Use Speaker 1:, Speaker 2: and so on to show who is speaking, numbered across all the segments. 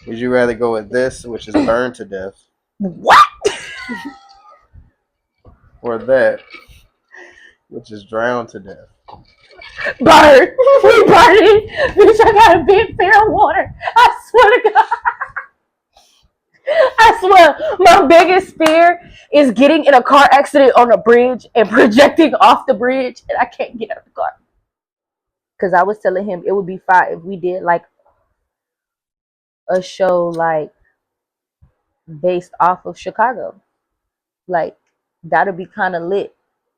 Speaker 1: Would you rather go with this, which is burned to death,
Speaker 2: What?
Speaker 1: or that, which is drowned to death?
Speaker 2: Burn. We burning. Bitch, I got a big fair water. I swear to God. I swear, my biggest fear is getting in a car accident on a bridge and projecting off the bridge, and I can't get out of the car. Because I was telling him it would be fine if we did like a show like based off of Chicago. Like that'd be kind of lit.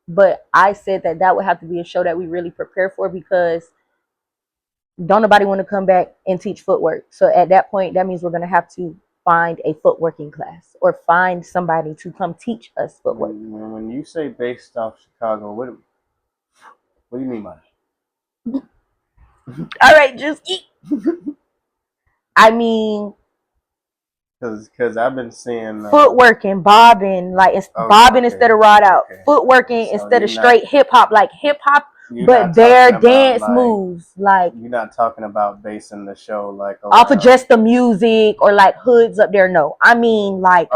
Speaker 2: But I said that that would have to be a show that we really prepare for because don't nobody want to come back and teach footwork. So at that point, that means we're gonna have to find a footworking class or find somebody to come teach us footwork.
Speaker 1: When you say based off Chicago, what do you mean by that?
Speaker 2: All right, just eat. I mean,
Speaker 1: because I've been seeing
Speaker 2: footworking, bobbing, like it's bobbing instead of rod out, footworking
Speaker 1: So
Speaker 2: instead of
Speaker 1: you're
Speaker 2: straight hip hop, like hip hop, but their dance moves, like
Speaker 1: you're not talking about basing the show like
Speaker 2: off of just the music or like hoods up there. No, I mean like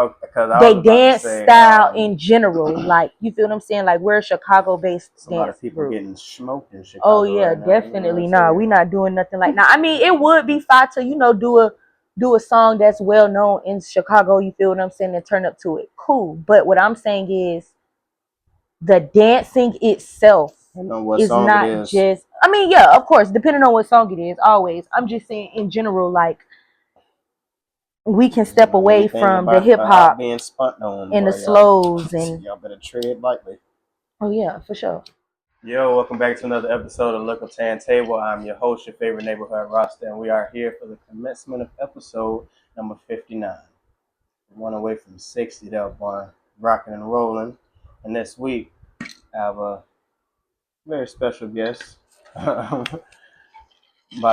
Speaker 2: they dance style in general. Like you feel what I'm saying? Like we're a Chicago-based
Speaker 1: a lot
Speaker 2: dance
Speaker 1: of people
Speaker 2: group.
Speaker 1: getting smoked in Chicago.
Speaker 2: Oh yeah,
Speaker 1: right now,
Speaker 2: definitely.
Speaker 1: You know
Speaker 2: Nah, we not doing nothing like that. I mean, it would be fine to do a song that's well known in Chicago. You feel what I'm saying? And turn up to it. Cool. But what I'm saying is the dancing itself is not just. I mean, yeah, of course, depending on what song it is. Always. I'm just saying in general, like we can step away from the hip hop
Speaker 1: being spun on
Speaker 2: and the slows and
Speaker 1: y'all better tread lightly.
Speaker 2: Oh yeah, for sure.
Speaker 1: Yo, welcome back to another episode of Likkle Table. I'm your host, your favorite neighborhood roster, and we are here for the commencement of episode number 59. One away from 60, that one rocking and rolling. And this week, I have a very special guest by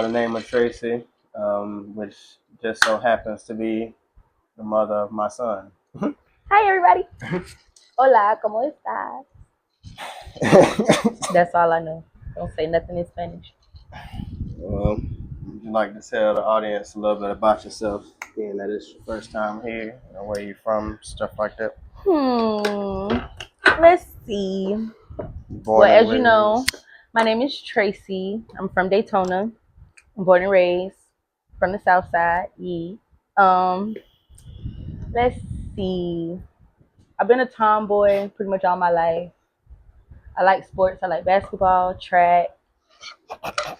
Speaker 1: the name of Traci, which just so happens to be the mother of my son.
Speaker 2: Hi, everybody. Hola, ¿cómo estás? That's all I know. Don't say nothing in Spanish.
Speaker 1: Would you like to tell the audience a little bit about yourself, being that it's your first time here, and where you from, stuff like that?
Speaker 2: Let's see. Well, as you know, my name is Traci. I'm from Daytona. I'm born and raised from the South Side. Let's see. I've been a tomboy pretty much all my life. I like sports. I like basketball, track. I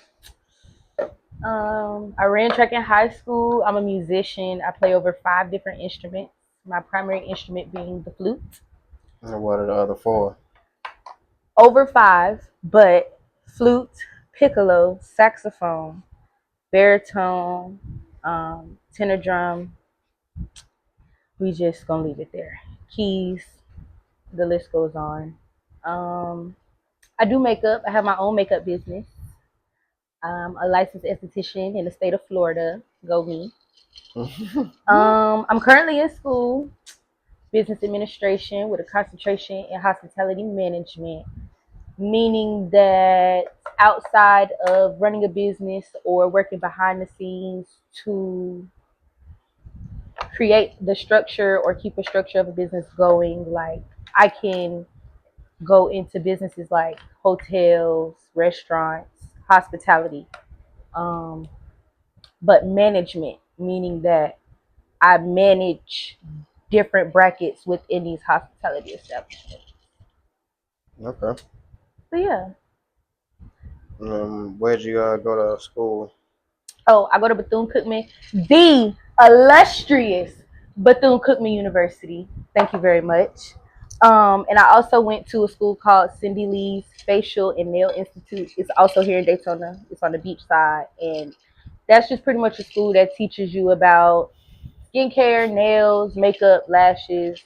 Speaker 2: ran track in high school. I'm a musician. I play over 5 different instruments. My primary instrument being the flute.
Speaker 1: And what are the other 4?
Speaker 2: Over 5, but flute, piccolo, saxophone, baritone, tenor drum. We just gonna leave it there. Keys, the list goes on. I do makeup. I have my own makeup business. I'm a licensed esthetician in the state of Florida. Go me. I'm currently in school, business administration with a concentration in hospitality management, meaning that outside of running a business or working behind the scenes to create the structure or keep a structure of a business going, like I can go into businesses like hotels, restaurants, hospitality, but management, meaning that I manage different brackets within these hospitality establishments.
Speaker 1: Okay.
Speaker 2: So yeah.
Speaker 1: Where'd you go to school?
Speaker 2: Oh, I go to Bethune-Cookman, the illustrious Bethune-Cookman University. Thank you very much. And I also went to a school called Cindy Lee's Facial and Nail Institute. It's also here in Daytona. It's on the beach side. And that's just pretty much a school that teaches you about skincare, nails, makeup, lashes,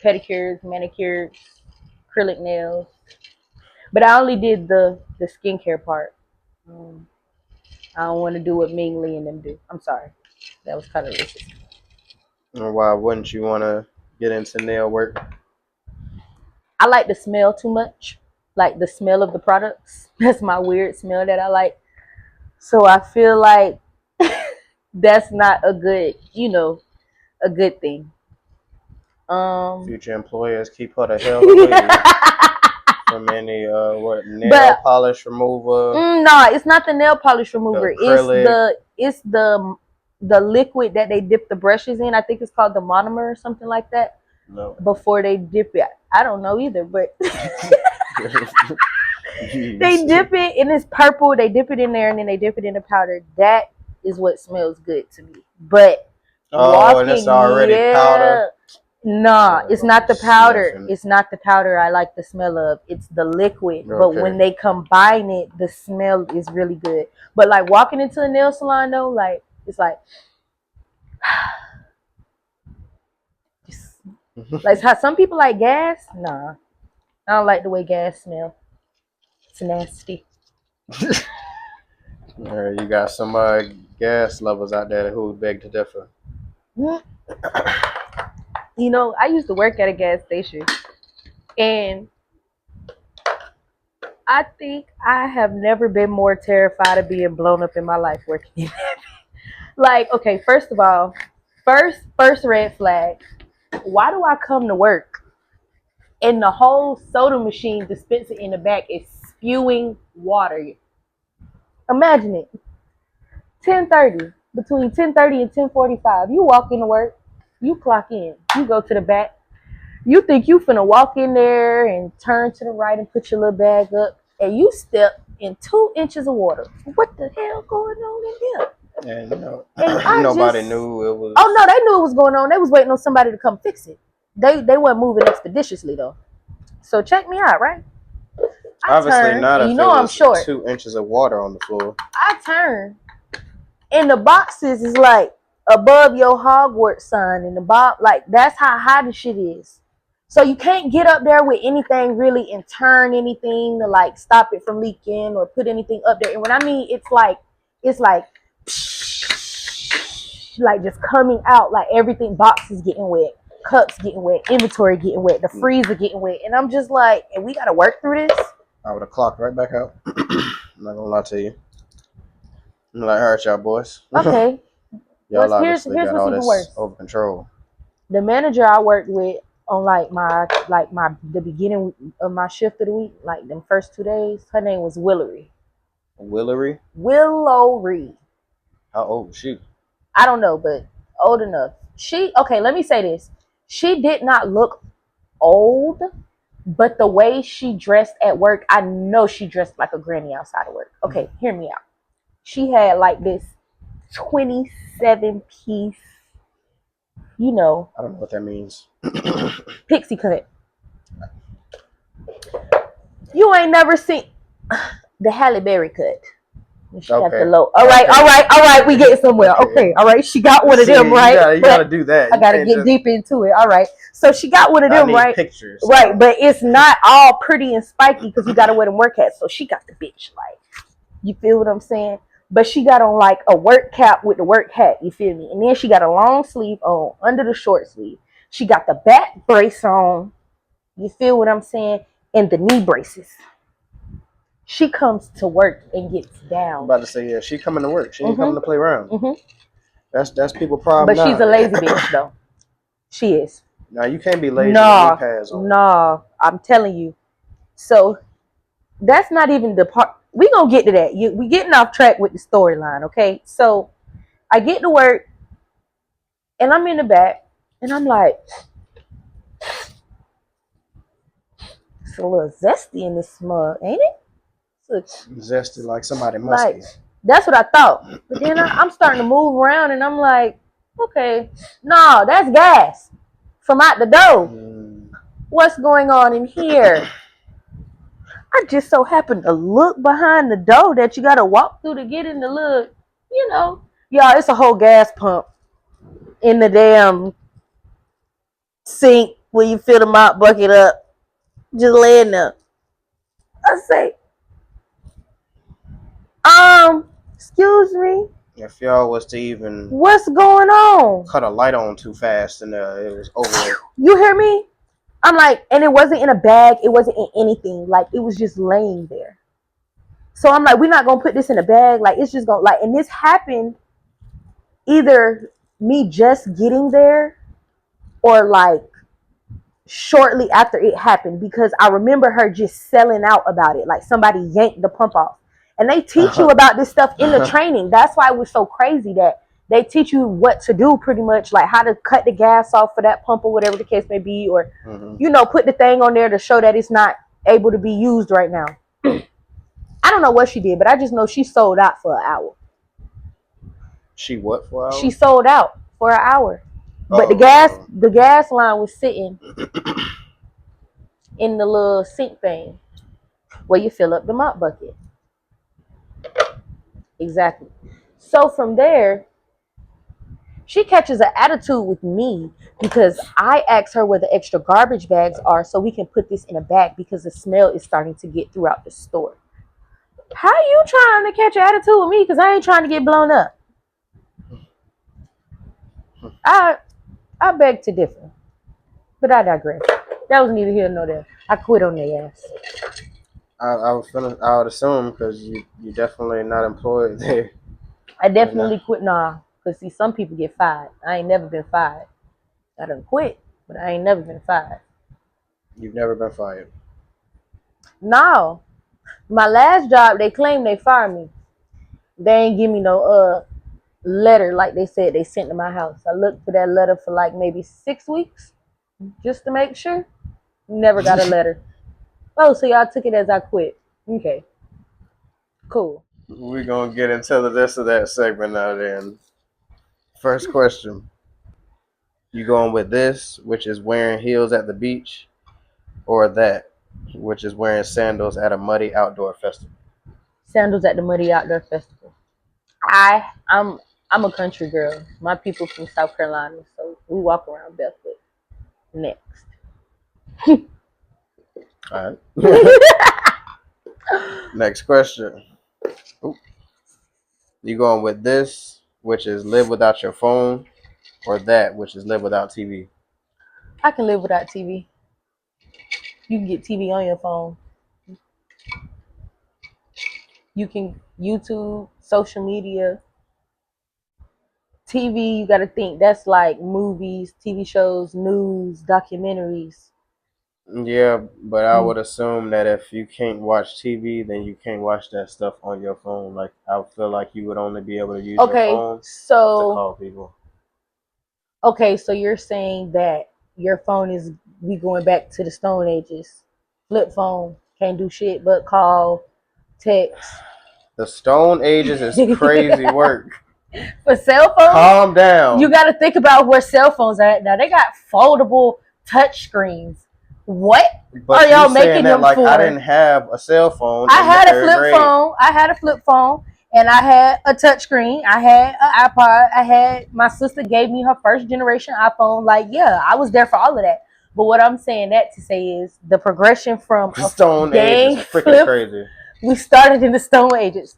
Speaker 2: pedicures, manicures, acrylic nails. But I only did the skincare part. I don't want to do what Ming Lee and them do. I'm sorry. That was kind of racist.
Speaker 1: And why wouldn't you want to get into nail work?
Speaker 2: I like the smell too much. Like the smell of the products. That's my weird smell that I like. So I feel like That's not a good, a good thing.
Speaker 1: Future employers, keep her the hell away from any nail
Speaker 2: But
Speaker 1: polish remover,
Speaker 2: no, it's not the nail polish remover.
Speaker 1: the acrylic.
Speaker 2: It's the liquid that they dip the brushes in. I think it's called the monomer or something like that.
Speaker 1: No.
Speaker 2: Before they dip it, I don't know either, but they
Speaker 1: Jeez.
Speaker 2: dip it and it's purple. They dip it in there and then they dip it in the powder. That is what smells good to me. But
Speaker 1: And it's already powder.
Speaker 2: Nah, it's not the powder.
Speaker 1: Sniffing.
Speaker 2: It's not the powder I like the smell of. It's the liquid.
Speaker 1: Okay.
Speaker 2: But when they combine it, the smell is really good. But like walking into a nail salon though, like it's like like how some people like gas. Nah, I don't like the way gas smell. It's nasty.
Speaker 1: All right, you got some gas lovers out there who beg to differ.
Speaker 2: You know, I used to work at a gas station, and I think I have never been more terrified of being blown up in my life working in that. Like, okay, first of all, first red flag. Why do I come to work and the whole soda machine dispenser in the back is spewing water? Imagine it. 10:30, between 10:30 and 10:45, you walk into work, you clock in, you go to the back. You think you finna walk in there and turn to the right and put your little bag up, and you step in 2 inches of water. What the hell going on in here?
Speaker 1: And nobody knew it was.
Speaker 2: Oh no, they knew it was going on. They was waiting on somebody to come fix it. They weren't moving expeditiously though. So check me out, right?
Speaker 1: Obviously not. If
Speaker 2: I'm short.
Speaker 1: 2 inches of water on the floor.
Speaker 2: I turn, and the boxes is like above your Hogwarts sign, and the box like that's how high the shit is. So you can't get up there with anything really and turn anything to like stop it from leaking or put anything up there. And when I mean it's like just coming out, like everything, boxes getting wet, cups getting wet, inventory getting wet, the freezer getting wet, and I'm just like, and we gotta work through this.
Speaker 1: I would have clocked right back out. I'm not gonna lie to you. I'm like, all right, y'all boys.
Speaker 2: Okay.
Speaker 1: Y'all obviously
Speaker 2: here's
Speaker 1: got
Speaker 2: what's
Speaker 1: all
Speaker 2: even
Speaker 1: this
Speaker 2: worse.
Speaker 1: over control.
Speaker 2: The manager I worked with on the beginning of my shift of the week, like them first 2 days, her name was Willery. Willory.
Speaker 1: How old was she?
Speaker 2: I don't know, but old enough. Let me say this. She did not look old, but the way she dressed at work, I know she dressed like a granny outside of work. Okay, hear me out. She had like this 27-piece,
Speaker 1: I don't know what that means.
Speaker 2: pixie cut. You ain't never seen the Halle Berry cut. She got the low. All right. We get somewhere. Okay, all right. She got one of them, right?
Speaker 1: You gotta do that.
Speaker 2: I gotta get deep into it. All right. So she got one of them, right?
Speaker 1: Pictures.
Speaker 2: Right, but it's not all pretty and spiky because you gotta wear them work hats. So she got the bitch, like, you feel what I'm saying? But she got on like a work cap with the work hat. You feel me? And then she got a long sleeve on under the short sleeve. She got the back brace on. You feel what I'm saying? And the knee braces. She comes to work and gets down.
Speaker 1: I'm about to say, yeah, she coming to work. She ain't coming to play around. That's people's problem.
Speaker 2: But she's a lazy bitch, though. She is.
Speaker 1: No, you can't be lazy. No,
Speaker 2: I'm telling you. So that's not even the part. We gonna get to that. We getting off track with the storyline, okay? So I get to work, and I'm in the back, and I'm like, it's a little zesty in this mug, ain't it?
Speaker 1: Zesty like somebody musty.
Speaker 2: Like, that's what I thought. But then I'm starting to move around and I'm like, okay, no, that's gas from out the door. What's going on in here? I just so happened to look behind the door that you got to walk through to get in the little, y'all, it's a whole gas pump in the damn sink where you fill the mop bucket up. Just laying there. I say, excuse me.
Speaker 1: If y'all was to even
Speaker 2: what's going on?
Speaker 1: Cut a light on too fast and it was over.
Speaker 2: You hear me? I'm like, and it wasn't in a bag. It wasn't in anything. Like, it was just laying there. So I'm like, we're not gonna put this in a bag. Like, it's just gonna and this happened either me just getting there or like shortly after it happened, because I remember her just selling out about it, like somebody yanked the pump off. And they teach you about this stuff in the training. That's why it was so crazy that they teach you what to do, pretty much, like how to cut the gas off for that pump or whatever the case may be, or put the thing on there to show that it's not able to be used right now. I don't know what she did, but I just know she sold out for an hour.
Speaker 1: She what for an hour?
Speaker 2: She sold out for an hour. But the gas line was sitting in the little sink thing where you fill up the mop bucket. Exactly. So from there, she catches an attitude with me because I asked her where the extra garbage bags are so we can put this in a bag because the smell is starting to get throughout the store. How you trying to catch an attitude with me? Because I ain't trying to get blown up. I beg to differ. But I digress. That was neither here nor there. I quit on their ass.
Speaker 1: I would assume because you definitely not employed there.
Speaker 2: I definitely quit. Nah, because see, some people get fired. I ain't never been fired. I done quit, but I ain't never been fired.
Speaker 1: You've never been fired?
Speaker 2: No. My last job, they claimed they fired me. They ain't give me no letter like they said they sent to my house. I looked for that letter for like maybe 6 weeks just to make sure. Never got a letter. Oh, so y'all took it as I quit. Okay. Cool.
Speaker 1: We're going to get into the rest of that segment now then. First question. You going with this, which is wearing heels at the beach, or that, which is wearing sandals at a muddy outdoor festival?
Speaker 2: Sandals at the muddy outdoor festival. I'm a country girl. My people from South Carolina, so we walk around barefoot. Next.
Speaker 1: All right. Next question. Ooh. You going with this, which is live without your phone, or that, which is live without TV?
Speaker 2: I can live without TV. You can get TV on your phone. You can YouTube, social media. TV, you got to think that's like movies, TV shows, news, documentaries.
Speaker 1: Yeah, but I would assume that if you can't watch TV, then you can't watch that stuff on your phone. Like, I feel like you would only be able to use your phone to call people.
Speaker 2: Okay, so you're saying that your phone is, we going back to the Stone Ages. Flip phone, can't do shit but call, text.
Speaker 1: The Stone Ages is crazy work.
Speaker 2: For cell phones?
Speaker 1: Calm down.
Speaker 2: You got to think about where cell phones are at now. They got foldable touch screens. What
Speaker 1: but
Speaker 2: are y'all making them
Speaker 1: like,
Speaker 2: for?
Speaker 1: I didn't have a cell phone.
Speaker 2: I had a flip phone. I had a flip phone, and I had a touch screen. I had an iPod. My sister gave me her first generation iPhone. Like, yeah, I was there for all of that. But what I'm saying that to say is the progression from
Speaker 1: the Stone Age is freaking crazy.
Speaker 2: We started in the Stone Ages.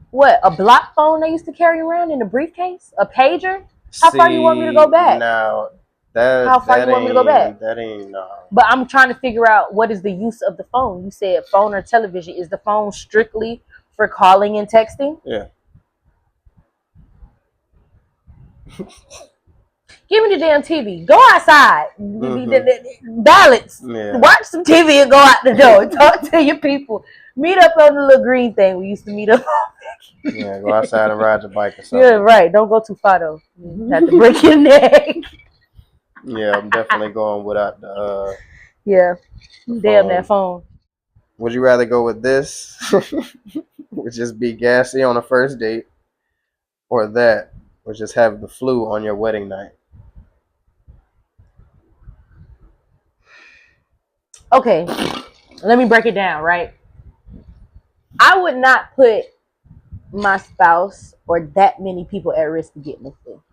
Speaker 2: What, a block phone they used to carry around in a briefcase? A pager? How far you want me to go back?
Speaker 1: Now,
Speaker 2: how far you want me to go back?
Speaker 1: That ain't no.
Speaker 2: But I'm trying to figure out what is the use of the phone. You said phone or television. Is the phone strictly for calling and texting?
Speaker 1: Yeah.
Speaker 2: Give me the damn TV. Go outside. Balance.
Speaker 1: Yeah.
Speaker 2: Watch some TV and go out the door. Talk to your people. Meet up on the little green thing we used to meet up on.
Speaker 1: Yeah, go outside and ride your bike or something.
Speaker 2: Yeah, right. Don't go too far though. You have to break your neck.
Speaker 1: Yeah, I'm definitely going without the
Speaker 2: yeah. Damn that phone.
Speaker 1: Would you rather go with this, which is be gassy on a first date, or that, which is have the flu on your wedding night?
Speaker 2: Okay, let me break it down, right? I would not put my spouse or that many people at risk of getting the flu.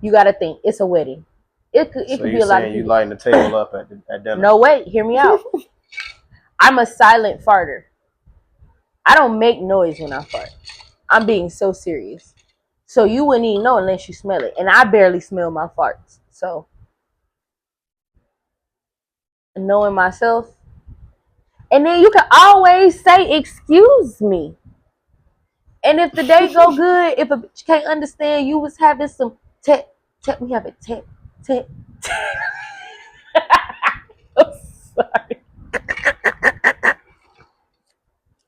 Speaker 2: You got to think, it's a wedding. It could be a lot of people.
Speaker 1: You lighting the table up at dinner?
Speaker 2: No, wait, hear me out. I'm a silent farter. I don't make noise when I fart. I'm being so serious. So you wouldn't even know unless you smell it. And I barely smell my farts. So knowing myself. And then you can always say, excuse me. And if the day go good, if a bitch can't understand, you was having some we have a tech. I'm sorry.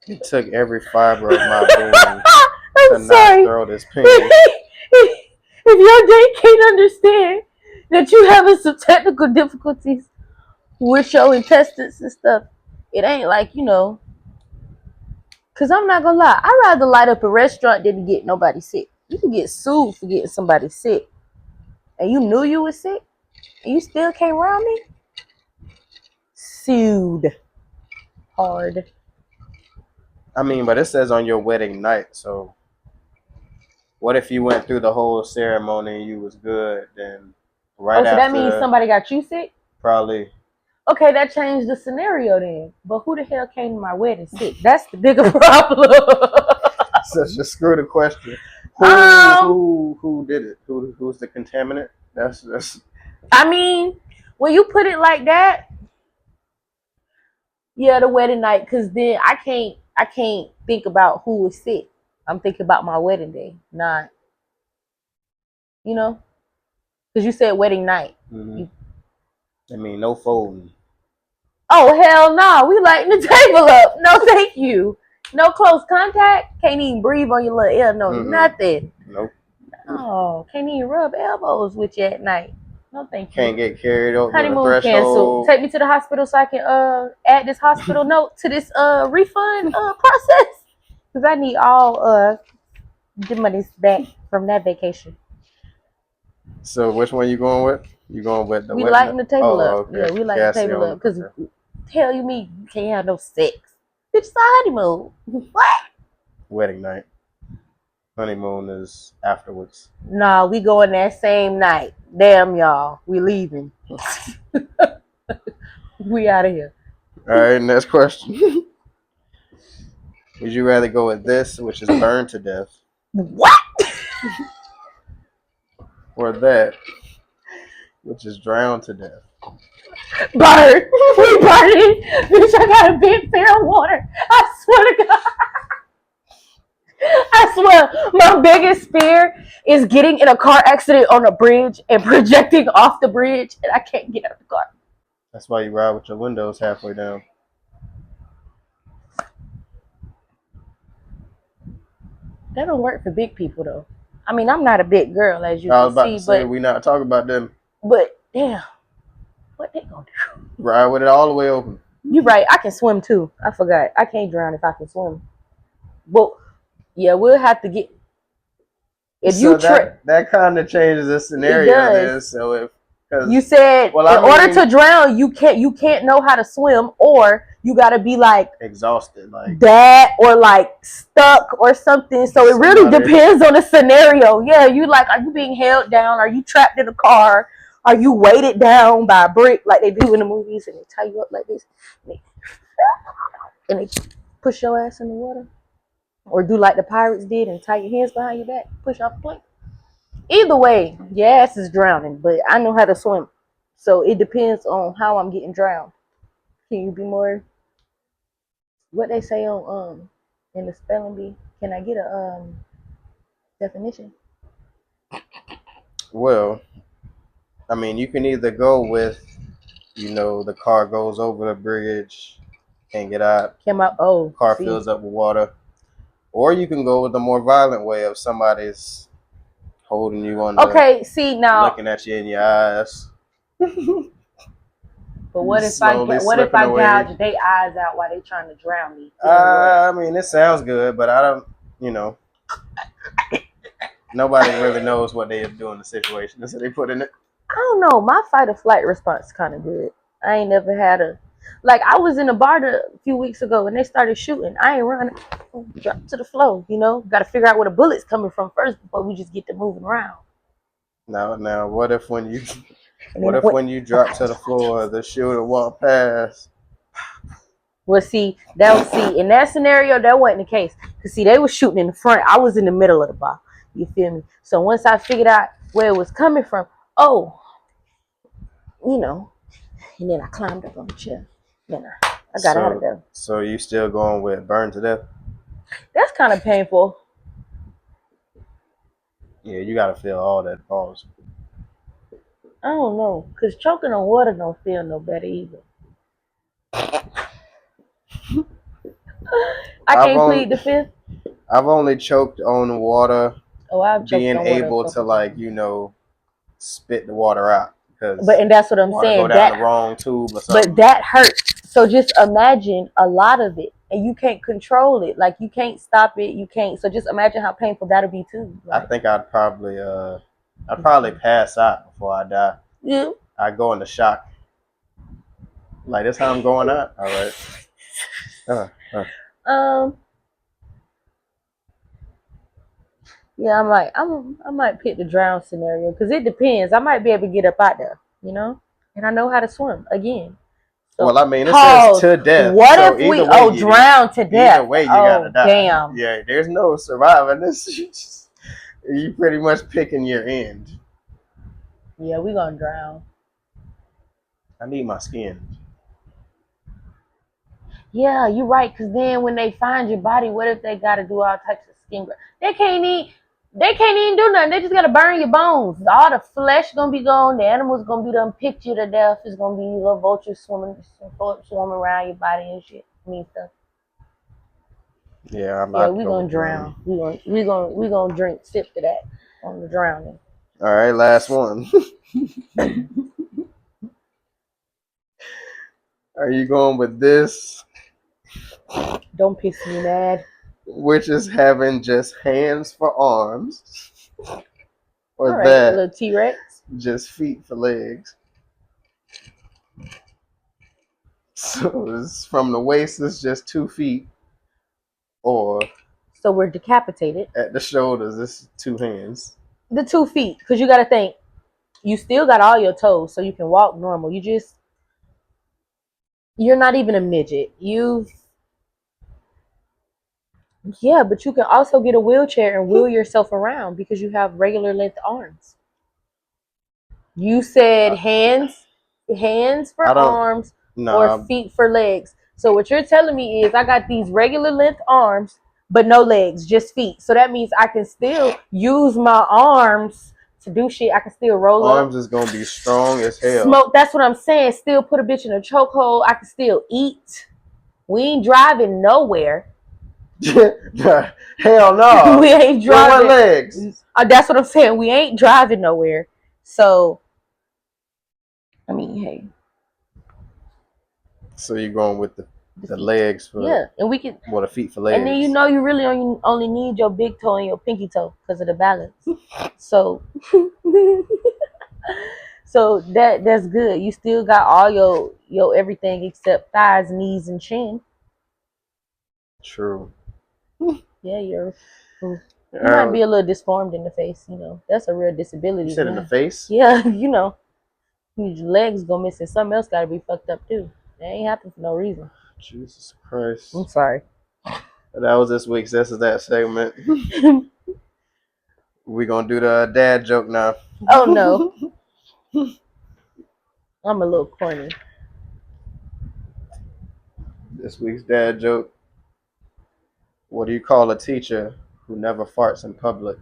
Speaker 1: He took every fiber of my being to
Speaker 2: I'm
Speaker 1: not
Speaker 2: sorry.
Speaker 1: throw this pen.
Speaker 2: If your day can't understand that you having some technical difficulties with your intestines and stuff, it ain't like, because I'm not going to lie. I'd rather light up a restaurant than to get nobody sick. You can get sued for getting somebody sick. And you knew you was sick, and you still came around me? Sued. Hard.
Speaker 1: I mean, but it says on your wedding night, so what if you went through the whole ceremony and you was good, then right
Speaker 2: so
Speaker 1: after
Speaker 2: that means somebody got you sick?
Speaker 1: probably.
Speaker 2: Okay, that changed the scenario then. But who the hell came to my wedding sick? That's the bigger problem.
Speaker 1: Such a screw question. Who did it? Who's the contaminant? That's.
Speaker 2: I mean, when you put it like that, yeah, the wedding night, because then I can't think about who was sick. I'm thinking about my wedding day, not, because you said wedding night.
Speaker 1: Mm-hmm. I mean, no folding.
Speaker 2: Oh hell no, we lighting the table up. No, thank you. No close contact. Can't even breathe on your little ear. No, nothing.
Speaker 1: Nope.
Speaker 2: Oh, can't even rub elbows with you at night. No, thank you.
Speaker 1: Can't get carried over
Speaker 2: Honeymoon
Speaker 1: the threshold.
Speaker 2: canceled. Take me to the hospital so I can add this hospital note to this refund process. Because I need all the monies back from that vacation.
Speaker 1: So which one you going with? You going with the
Speaker 2: We lighting the table up.
Speaker 1: Okay.
Speaker 2: Yeah, we lighting the table up. Because tell you me you can't have no sex. Bitch, it's a honeymoon. What?
Speaker 1: Wedding night. Honeymoon is afterwards.
Speaker 2: Nah, we going that same night. Damn y'all. We leaving. We out of here.
Speaker 1: Alright, next question. Would you rather go with this, which is burned to death?
Speaker 2: What?
Speaker 1: Or that, which is drowned to death?
Speaker 2: Burn. We burning. Bitch, I got a big pail of water. I swear to God. I swear, my biggest fear is getting in a car accident on a bridge and projecting off the bridge, and I can't get out of the car.
Speaker 1: That's why you ride with your windows halfway down.
Speaker 2: That don't work for big people, though. I mean, I'm not a big girl, as you
Speaker 1: I was
Speaker 2: can
Speaker 1: about
Speaker 2: see,
Speaker 1: to say,
Speaker 2: but
Speaker 1: we not talking about them.
Speaker 2: But damn, what they gonna do?
Speaker 1: Ride with it all the way open.
Speaker 2: You're right. I can swim too. I forgot. I can't drown if I can swim. Well, yeah, we'll have to get. If
Speaker 1: So
Speaker 2: you trip,
Speaker 1: that kind of changes the scenario.
Speaker 2: It does.
Speaker 1: Then, so if
Speaker 2: you said
Speaker 1: well,
Speaker 2: in order to drown, you can't know how to swim, or you gotta be like
Speaker 1: exhausted, like
Speaker 2: that, or like stuck or something. So it really depends on the scenario. Yeah, you like, are you being held down? Are you trapped in a car? Are you weighted down by a brick like they do in the movies, and they tie you up like this, and they push your ass in the water? Or do like the pirates did and tie your hands behind your back, push off the plank. Either way, your ass is drowning, but I know how to swim. So it depends on how I'm getting drowned. Can you be more, what they say on in the spelling bee? Can I get a definition?
Speaker 1: Well, I mean, you can either go with, the car goes over the bridge, can't get out. Car fills up with water. Or you can go with the more violent way of somebody's holding you on.
Speaker 2: Okay, see now.
Speaker 1: Looking at you in your eyes.
Speaker 2: But what if I gouge their eyes out while they trying to drown me?
Speaker 1: I mean, it sounds good, but I don't, nobody really knows what they do in the situation, so they put in it.
Speaker 2: I don't know. My fight or flight response is kind of good. I ain't never had I was in a bar a few weeks ago and they started shooting. I ain't running. Drop to the floor, Got to figure out where the bullet's coming from first before we just get to moving around.
Speaker 1: Now, what if when you drop to the floor, the shooter walk past?
Speaker 2: Well, see, in that scenario, that wasn't the case. Because, see, they were shooting in the front. I was in the middle of the bar. You feel me? So once I figured out where it was coming from, and then I climbed up on the chair. Then I got out of there.
Speaker 1: So you still going with burn to death?
Speaker 2: That's kind of painful.
Speaker 1: Yeah, you gotta feel all that pause.
Speaker 2: I don't know, cause choking on water don't feel no better either. I
Speaker 1: I've
Speaker 2: can't
Speaker 1: only
Speaker 2: plead the fifth.
Speaker 1: I've only choked on water
Speaker 2: Oh, I've choked
Speaker 1: being
Speaker 2: on water a
Speaker 1: able to
Speaker 2: couple times.
Speaker 1: spit the water out
Speaker 2: But
Speaker 1: because
Speaker 2: and that's what I'm
Speaker 1: water go
Speaker 2: saying.
Speaker 1: down the wrong tube or
Speaker 2: But
Speaker 1: something.
Speaker 2: that hurts. So just imagine a lot of it, and you can't control it. Like you can't stop it. You can't. So just imagine how painful that'll be too.
Speaker 1: I
Speaker 2: Like,
Speaker 1: think I'd probably pass out before I die.
Speaker 2: yeah.
Speaker 1: I go into shock. Like this how I'm going out. All right. Uh, uh.
Speaker 2: Um. Yeah, I might pick the drown scenario because it depends. I might be able to get up out there, and I know how to swim again.
Speaker 1: Well,
Speaker 2: So
Speaker 1: I mean, it says
Speaker 2: pause.
Speaker 1: to death,
Speaker 2: What
Speaker 1: so
Speaker 2: if we drown to
Speaker 1: either
Speaker 2: death?
Speaker 1: way you gotta
Speaker 2: Oh
Speaker 1: die.
Speaker 2: damn.
Speaker 1: Yeah, there's no surviving this. You pretty much picking your end.
Speaker 2: Yeah, we gonna drown.
Speaker 1: I need my skin.
Speaker 2: Yeah, you're right. Cause then when they find your body, what if they gotta do all types of skin? They can't eat. They can't even do nothing. They just gotta burn your bones. All the flesh gonna be gone. The animals gonna be done picked you to death. It's gonna be little vultures swimming around your body and shit. I mean stuff.
Speaker 1: Yeah, I'm
Speaker 2: Yeah,
Speaker 1: not
Speaker 2: we
Speaker 1: going
Speaker 2: gonna
Speaker 1: to drown.
Speaker 2: drown. We gonna drink sip to that on the drowning.
Speaker 1: All right, last one. Are you going with this,
Speaker 2: Don't piss me mad.
Speaker 1: which is having just hands for arms,
Speaker 2: All
Speaker 1: or
Speaker 2: right,
Speaker 1: that
Speaker 2: little T-Rex.
Speaker 1: just feet for legs? So it's from the waist, it's just 2 feet, or
Speaker 2: So we're decapitated.
Speaker 1: at the shoulders, it's 2 hands.
Speaker 2: The 2 feet, because you gotta think. You still got all your toes, so you can walk normal. You're not even a midget. Yeah, but you can also get a wheelchair and wheel yourself around because you have regular length arms. You said
Speaker 1: I,
Speaker 2: hands for
Speaker 1: I don't.
Speaker 2: arms or
Speaker 1: Nah,
Speaker 2: feet for legs. So what you're telling me is I got these regular length arms, but no legs, just feet. So that means I can still use my arms to do shit. I can still roll up,
Speaker 1: arms is gonna be strong as hell.
Speaker 2: smoke. That's what I'm saying. Still put a bitch in a chokehold. I can still eat. We ain't driving nowhere.
Speaker 1: Hell no.
Speaker 2: We ain't
Speaker 1: With what
Speaker 2: driving.
Speaker 1: legs?
Speaker 2: That's what I'm saying. We ain't driving nowhere. So, I mean, hey,
Speaker 1: So you're going with
Speaker 2: the
Speaker 1: the
Speaker 2: feet.
Speaker 1: legs for
Speaker 2: Yeah, and we can.
Speaker 1: the feet for
Speaker 2: And then
Speaker 1: legs.
Speaker 2: you really only need your big toe and your pinky toe because of the balance. So, so that's good. You still got all your everything except thighs, knees, and chin.
Speaker 1: True.
Speaker 2: Yeah, you might
Speaker 1: Uh,
Speaker 2: be a little disformed in the face. That's a real
Speaker 1: you
Speaker 2: disability.
Speaker 1: said in the face?
Speaker 2: Yeah, your legs go missing. Something else got to be fucked up too. That ain't happen for no reason.
Speaker 1: Jesus Christ.
Speaker 2: I'm sorry.
Speaker 1: That was this week's This Is That segment. We're gonna do the dad joke now.
Speaker 2: Oh no, I'm a little corny.
Speaker 1: This week's dad joke. What do you call a teacher who never farts in public?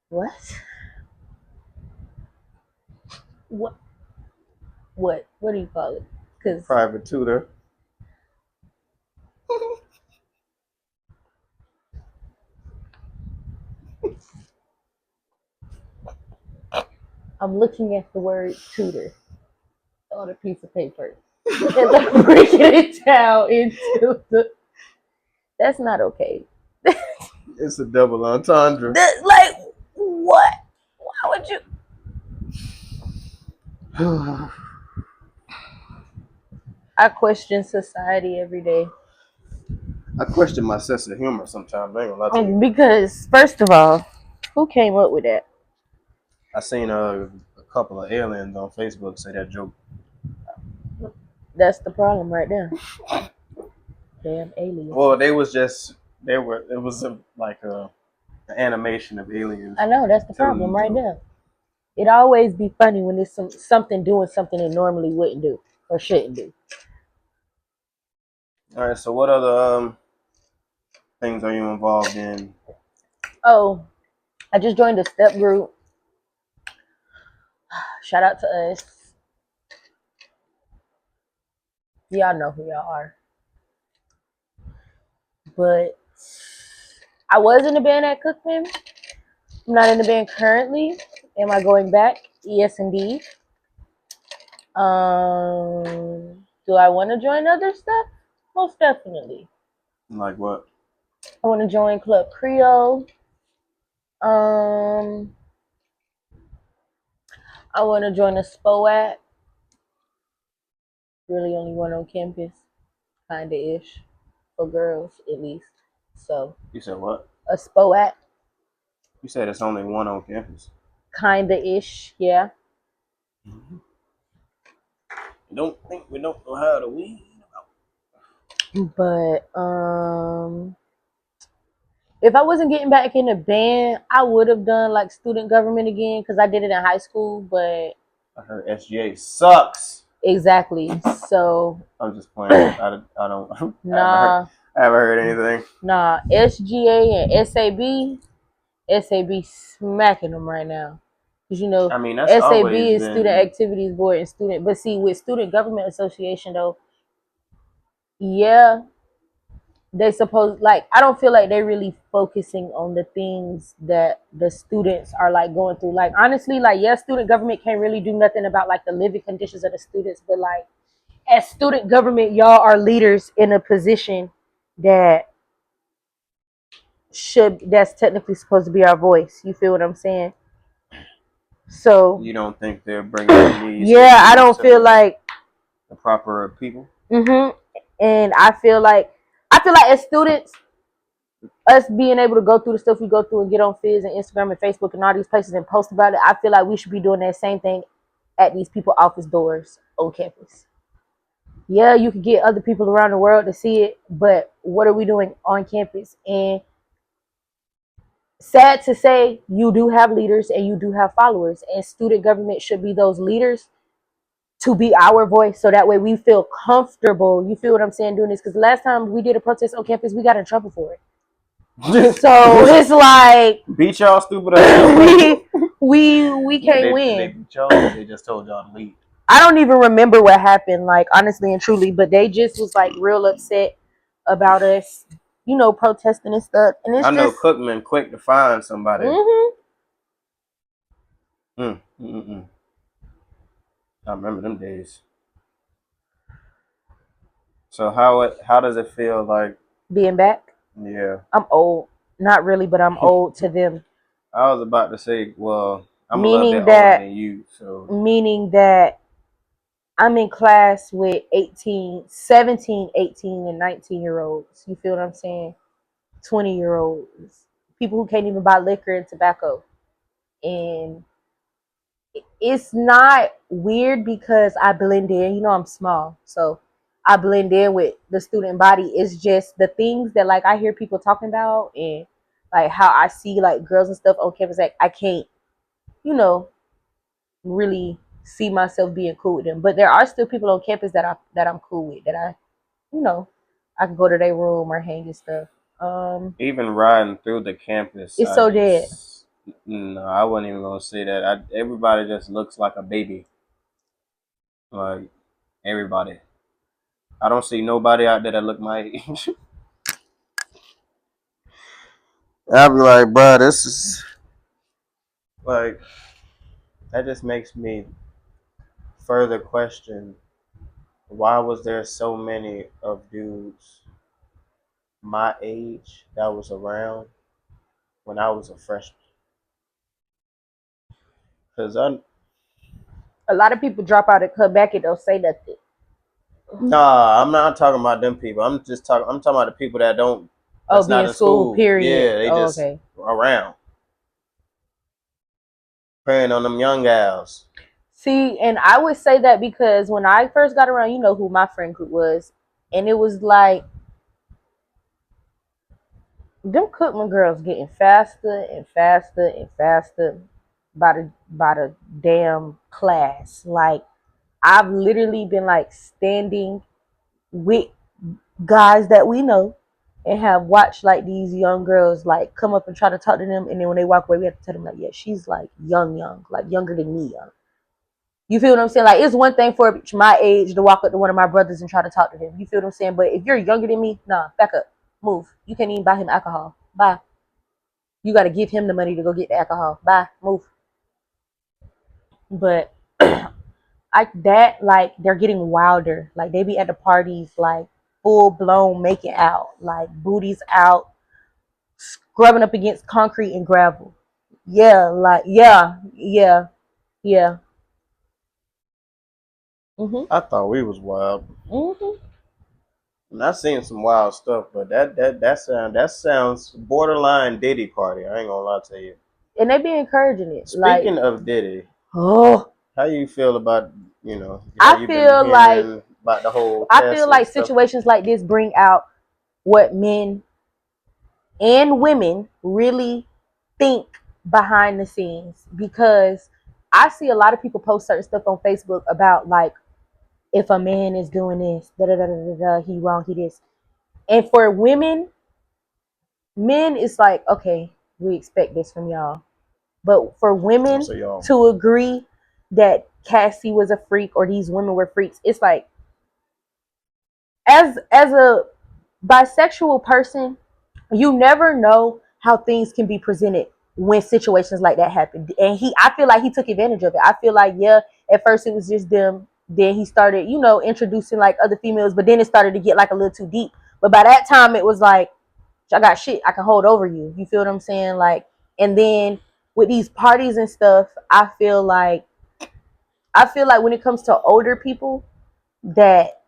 Speaker 2: What? What? What do you call it? Because
Speaker 1: Private tutor.
Speaker 2: I'm looking at the word tutor on a piece of paper. And I'm breaking it down into the. That's not okay.
Speaker 1: It's a double entendre.
Speaker 2: Like what? Why would you? I question society every day.
Speaker 1: I question my sense of humor sometimes. I ain't gonna lie to you.
Speaker 2: Because first of all, who came up with that?
Speaker 1: I seen a couple of aliens on Facebook say that joke.
Speaker 2: That's the problem right there. Damn aliens.
Speaker 1: Well, they was just they were. It was like an animation of aliens.
Speaker 2: I know that's the problem right there. It always be funny when it's something doing something it normally wouldn't do or shouldn't do.
Speaker 1: All right. So what other things are you involved in?
Speaker 2: Oh, I just joined a step group. Shout out to us. Y'all know who y'all are. But I was in the band at Cookman. I'm not in the band currently. Am I going back? Yes, indeed. Do I want to join other stuff? Most definitely.
Speaker 1: Like what?
Speaker 2: I want to join Club Creole. I want to join a SPOAT. Really, only one on campus, kinda ish, for girls at least. So
Speaker 1: You said what?
Speaker 2: a SPOAT,
Speaker 1: You said it's only one on campus.
Speaker 2: kinda ish, yeah.
Speaker 1: You don't think we don't know how to weed?
Speaker 2: But if I wasn't getting back in the band, I would have done like student government again because I did it in high school. But
Speaker 1: I heard SGA sucks.
Speaker 2: exactly, so
Speaker 1: I'm just playing. I don't.
Speaker 2: nah,
Speaker 1: I haven't heard anything.
Speaker 2: nah. SGA and SAB smacking them right now. Because you know,
Speaker 1: I mean, that's
Speaker 2: SAB
Speaker 1: always
Speaker 2: is Student
Speaker 1: been.
Speaker 2: Activities Board and student. But see, with Student Government Association though, yeah, they suppose like I don't feel like they're really focusing on the things that the students are like going through. Like honestly, like yes, student government can't really do nothing about like the living conditions of the students, but like as student government, y'all are leaders in a position that that's technically supposed to be our voice. You feel what I'm saying? So
Speaker 1: You don't think they're bringing these
Speaker 2: yeah, I
Speaker 1: issues
Speaker 2: don't
Speaker 1: to
Speaker 2: feel like
Speaker 1: the proper people?
Speaker 2: and I feel like as students, us being able to go through the stuff we go through and get on Fizz and Instagram and Facebook and all these places and post about it, I feel like we should be doing that same thing at these people office doors on campus. Yeah, you can get other people around the world to see it, but what are we doing on campus? And sad to say, you do have leaders and you do have followers, and student government should be those leaders to be our voice so that way we feel comfortable. You feel what I'm saying doing this? Because last time we did a protest on campus, we got in trouble for it. So it's like
Speaker 1: beat y'all stupid ass.
Speaker 2: we can't
Speaker 1: Did
Speaker 2: win.
Speaker 1: they beat y'all? Or they just told y'all to leave.
Speaker 2: I don't even remember what happened, like honestly and truly, but they just was like real upset about us, protesting and stuff. And it's
Speaker 1: I know
Speaker 2: just
Speaker 1: Cookman quick to find somebody. I remember them days. So how does it feel like
Speaker 2: being back.
Speaker 1: Yeah.
Speaker 2: I'm old. Not really, but I'm old to them.
Speaker 1: I was about to say, well, I'm a little
Speaker 2: Meaning
Speaker 1: bit
Speaker 2: that
Speaker 1: older than you, so
Speaker 2: meaning that I'm in class with 18, 17, 18, and 19-year-olds. You feel what I'm saying? 20-year-olds. People who can't even buy liquor and tobacco. And it's not weird because I blend in. I'm small. So I blend in with the student body. It's just the things that like I hear people talking about and like how I see like girls and stuff on campus. Like I can't, you know, really see myself being cool with them. But there are still people on campus that I'm cool with, that I can go to their room or hang and stuff.
Speaker 1: even riding through the campus,
Speaker 2: It's so dead.
Speaker 1: No, I wasn't even gonna say that. Everybody just looks like a baby. Like everybody. I don't see nobody out there that look my age. I'll be like, bro, this is like that just makes me further question why was there so many of dudes my age that was around when I was a freshman? Cause
Speaker 2: A lot of people drop out and come back and don't say nothing.
Speaker 1: nah, I'm not talking about them people. I'm talking about the people that don't. That's
Speaker 2: Be
Speaker 1: not
Speaker 2: in
Speaker 1: in
Speaker 2: school,
Speaker 1: school.
Speaker 2: period.
Speaker 1: Yeah, they just
Speaker 2: Okay.
Speaker 1: around preying on them young gals.
Speaker 2: See, and I would say that because when I first got around, you know who my friend group was, and it was like them Cookman girls getting faster and faster and faster by the damn class. Like I've literally been like standing with guys that we know and have watched like these young girls like come up and try to talk to them, and then when they walk away, we have to tell them like, yeah, she's like young, like younger than me young. You feel what I'm saying? Like, it's one thing for my age to walk up to one of my brothers and try to talk to them. You feel what I'm saying? But if you're younger than me, nah, back up, move. You can't even buy him alcohol. Bye. You got to give him the money to go get the alcohol. Bye, move. But like they're getting wilder. Like they be at the parties, like full blown making out, like booties out, scrubbing up against concrete and gravel. Yeah, like yeah. Mhm.
Speaker 1: I thought we was wild.
Speaker 2: Mhm.
Speaker 1: And I seen some wild stuff, but that sounds borderline Diddy party. I ain't gonna lie to you.
Speaker 2: And they be encouraging it. Like,
Speaker 1: Speaking of Diddy,
Speaker 2: oh,
Speaker 1: how you feel about how
Speaker 2: I
Speaker 1: you been
Speaker 2: feel like
Speaker 1: hearing about the whole
Speaker 2: I feel
Speaker 1: Tesla
Speaker 2: like
Speaker 1: stuff?
Speaker 2: situations like this bring out what men and women really think behind the scenes, because I see a lot of people post certain stuff on Facebook about like, if a man is doing this, da da da da da, he wrong, he this. And for women, men, it's like, okay, we expect this from y'all. But for women
Speaker 1: So y'all,
Speaker 2: to agree that Cassie was a freak or these women were freaks, it's like, as a bisexual person, you never know how things can be presented when situations like that happen. And I feel like he took advantage of it. I feel like, yeah, at first it was just them. Then he started, introducing like other females, but then it started to get like a little too deep. But by that time, it was like, I got shit I can hold over you. You feel what I'm saying? Like, and then with these parties and stuff, I feel like when it comes to older people that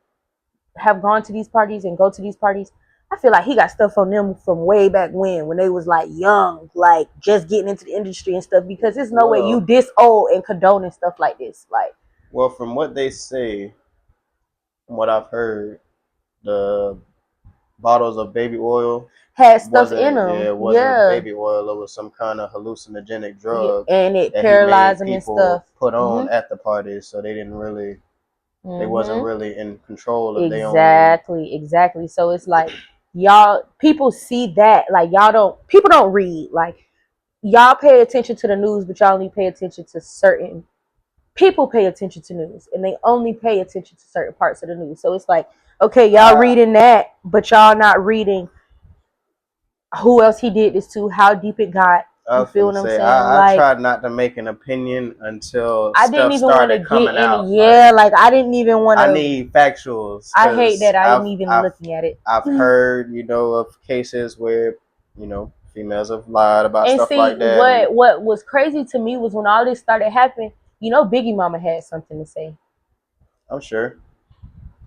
Speaker 2: have gone to these parties and go to these parties, I feel like he got stuff on them from way back when they was like young, like just getting into the industry and stuff. Because there's no way you
Speaker 1: well,
Speaker 2: this old and condoning stuff like this. Like,
Speaker 1: well, from what they say, from what I've heard, the bottles of baby oil
Speaker 2: had stuff in them,
Speaker 1: it wasn't
Speaker 2: yeah,
Speaker 1: baby oil. It was some kind of hallucinogenic
Speaker 2: yeah,
Speaker 1: drug
Speaker 2: and it
Speaker 1: that he
Speaker 2: paralyzed
Speaker 1: made
Speaker 2: them and
Speaker 1: people
Speaker 2: stuff.
Speaker 1: put on
Speaker 2: Mhm,
Speaker 1: at the parties, so they wasn't
Speaker 2: mhm.
Speaker 1: really in control of their own.
Speaker 2: Exactly. So it's like, y'all, people see that, like, people don't read, like, y'all pay attention to the news, but y'all only pay attention to certain people pay attention to news, and they only pay attention to certain parts of the news. So it's like, okay, y'all
Speaker 1: I
Speaker 2: reading that, but y'all not reading who else he did this to, how deep it got.
Speaker 1: I
Speaker 2: You
Speaker 1: was
Speaker 2: feel
Speaker 1: gonna
Speaker 2: what I'm
Speaker 1: say
Speaker 2: saying?
Speaker 1: I
Speaker 2: Like,
Speaker 1: tried not to make an opinion until
Speaker 2: I didn't
Speaker 1: stuff
Speaker 2: even want to
Speaker 1: started
Speaker 2: get
Speaker 1: coming
Speaker 2: in.
Speaker 1: out.
Speaker 2: Yeah, like I didn't even want
Speaker 1: I
Speaker 2: to.
Speaker 1: need factuals
Speaker 2: I hate
Speaker 1: because
Speaker 2: that I didn't even looking at it.
Speaker 1: I've heard of cases where females have lied about
Speaker 2: And
Speaker 1: stuff
Speaker 2: see,
Speaker 1: like that, and
Speaker 2: what was crazy to me was when all this started happening. Biggie Mama had something to say,
Speaker 1: I'm sure.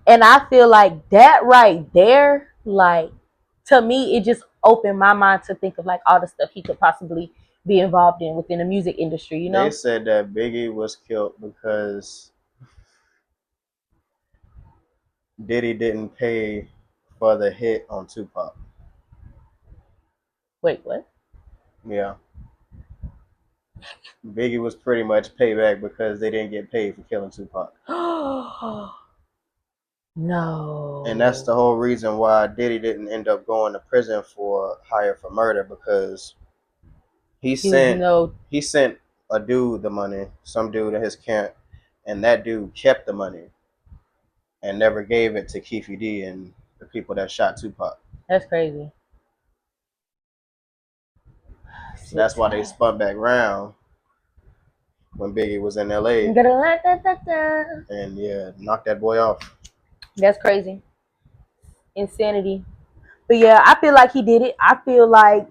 Speaker 2: and I feel like that right there, like, to me, it just opened my mind to think of like all the stuff he could possibly be involved in within the music industry.
Speaker 1: They said that Biggie was killed because Diddy didn't pay for the hit on Tupac.
Speaker 2: Wait, what?
Speaker 1: Yeah, Biggie was pretty much payback because they didn't get paid for killing Tupac. And that's
Speaker 2: No.
Speaker 1: the whole reason why Diddy didn't end up going to prison for hire for murder, because he
Speaker 2: He was
Speaker 1: sent he sent a dude the money, some dude in his camp, and that dude kept the money and never gave it to Keefe D and the people that shot Tupac.
Speaker 2: That's crazy.
Speaker 1: So that's why they spun back round when Biggie was in LA and knocked that boy off.
Speaker 2: That's crazy. Insanity. But yeah, I feel like he did it. I feel like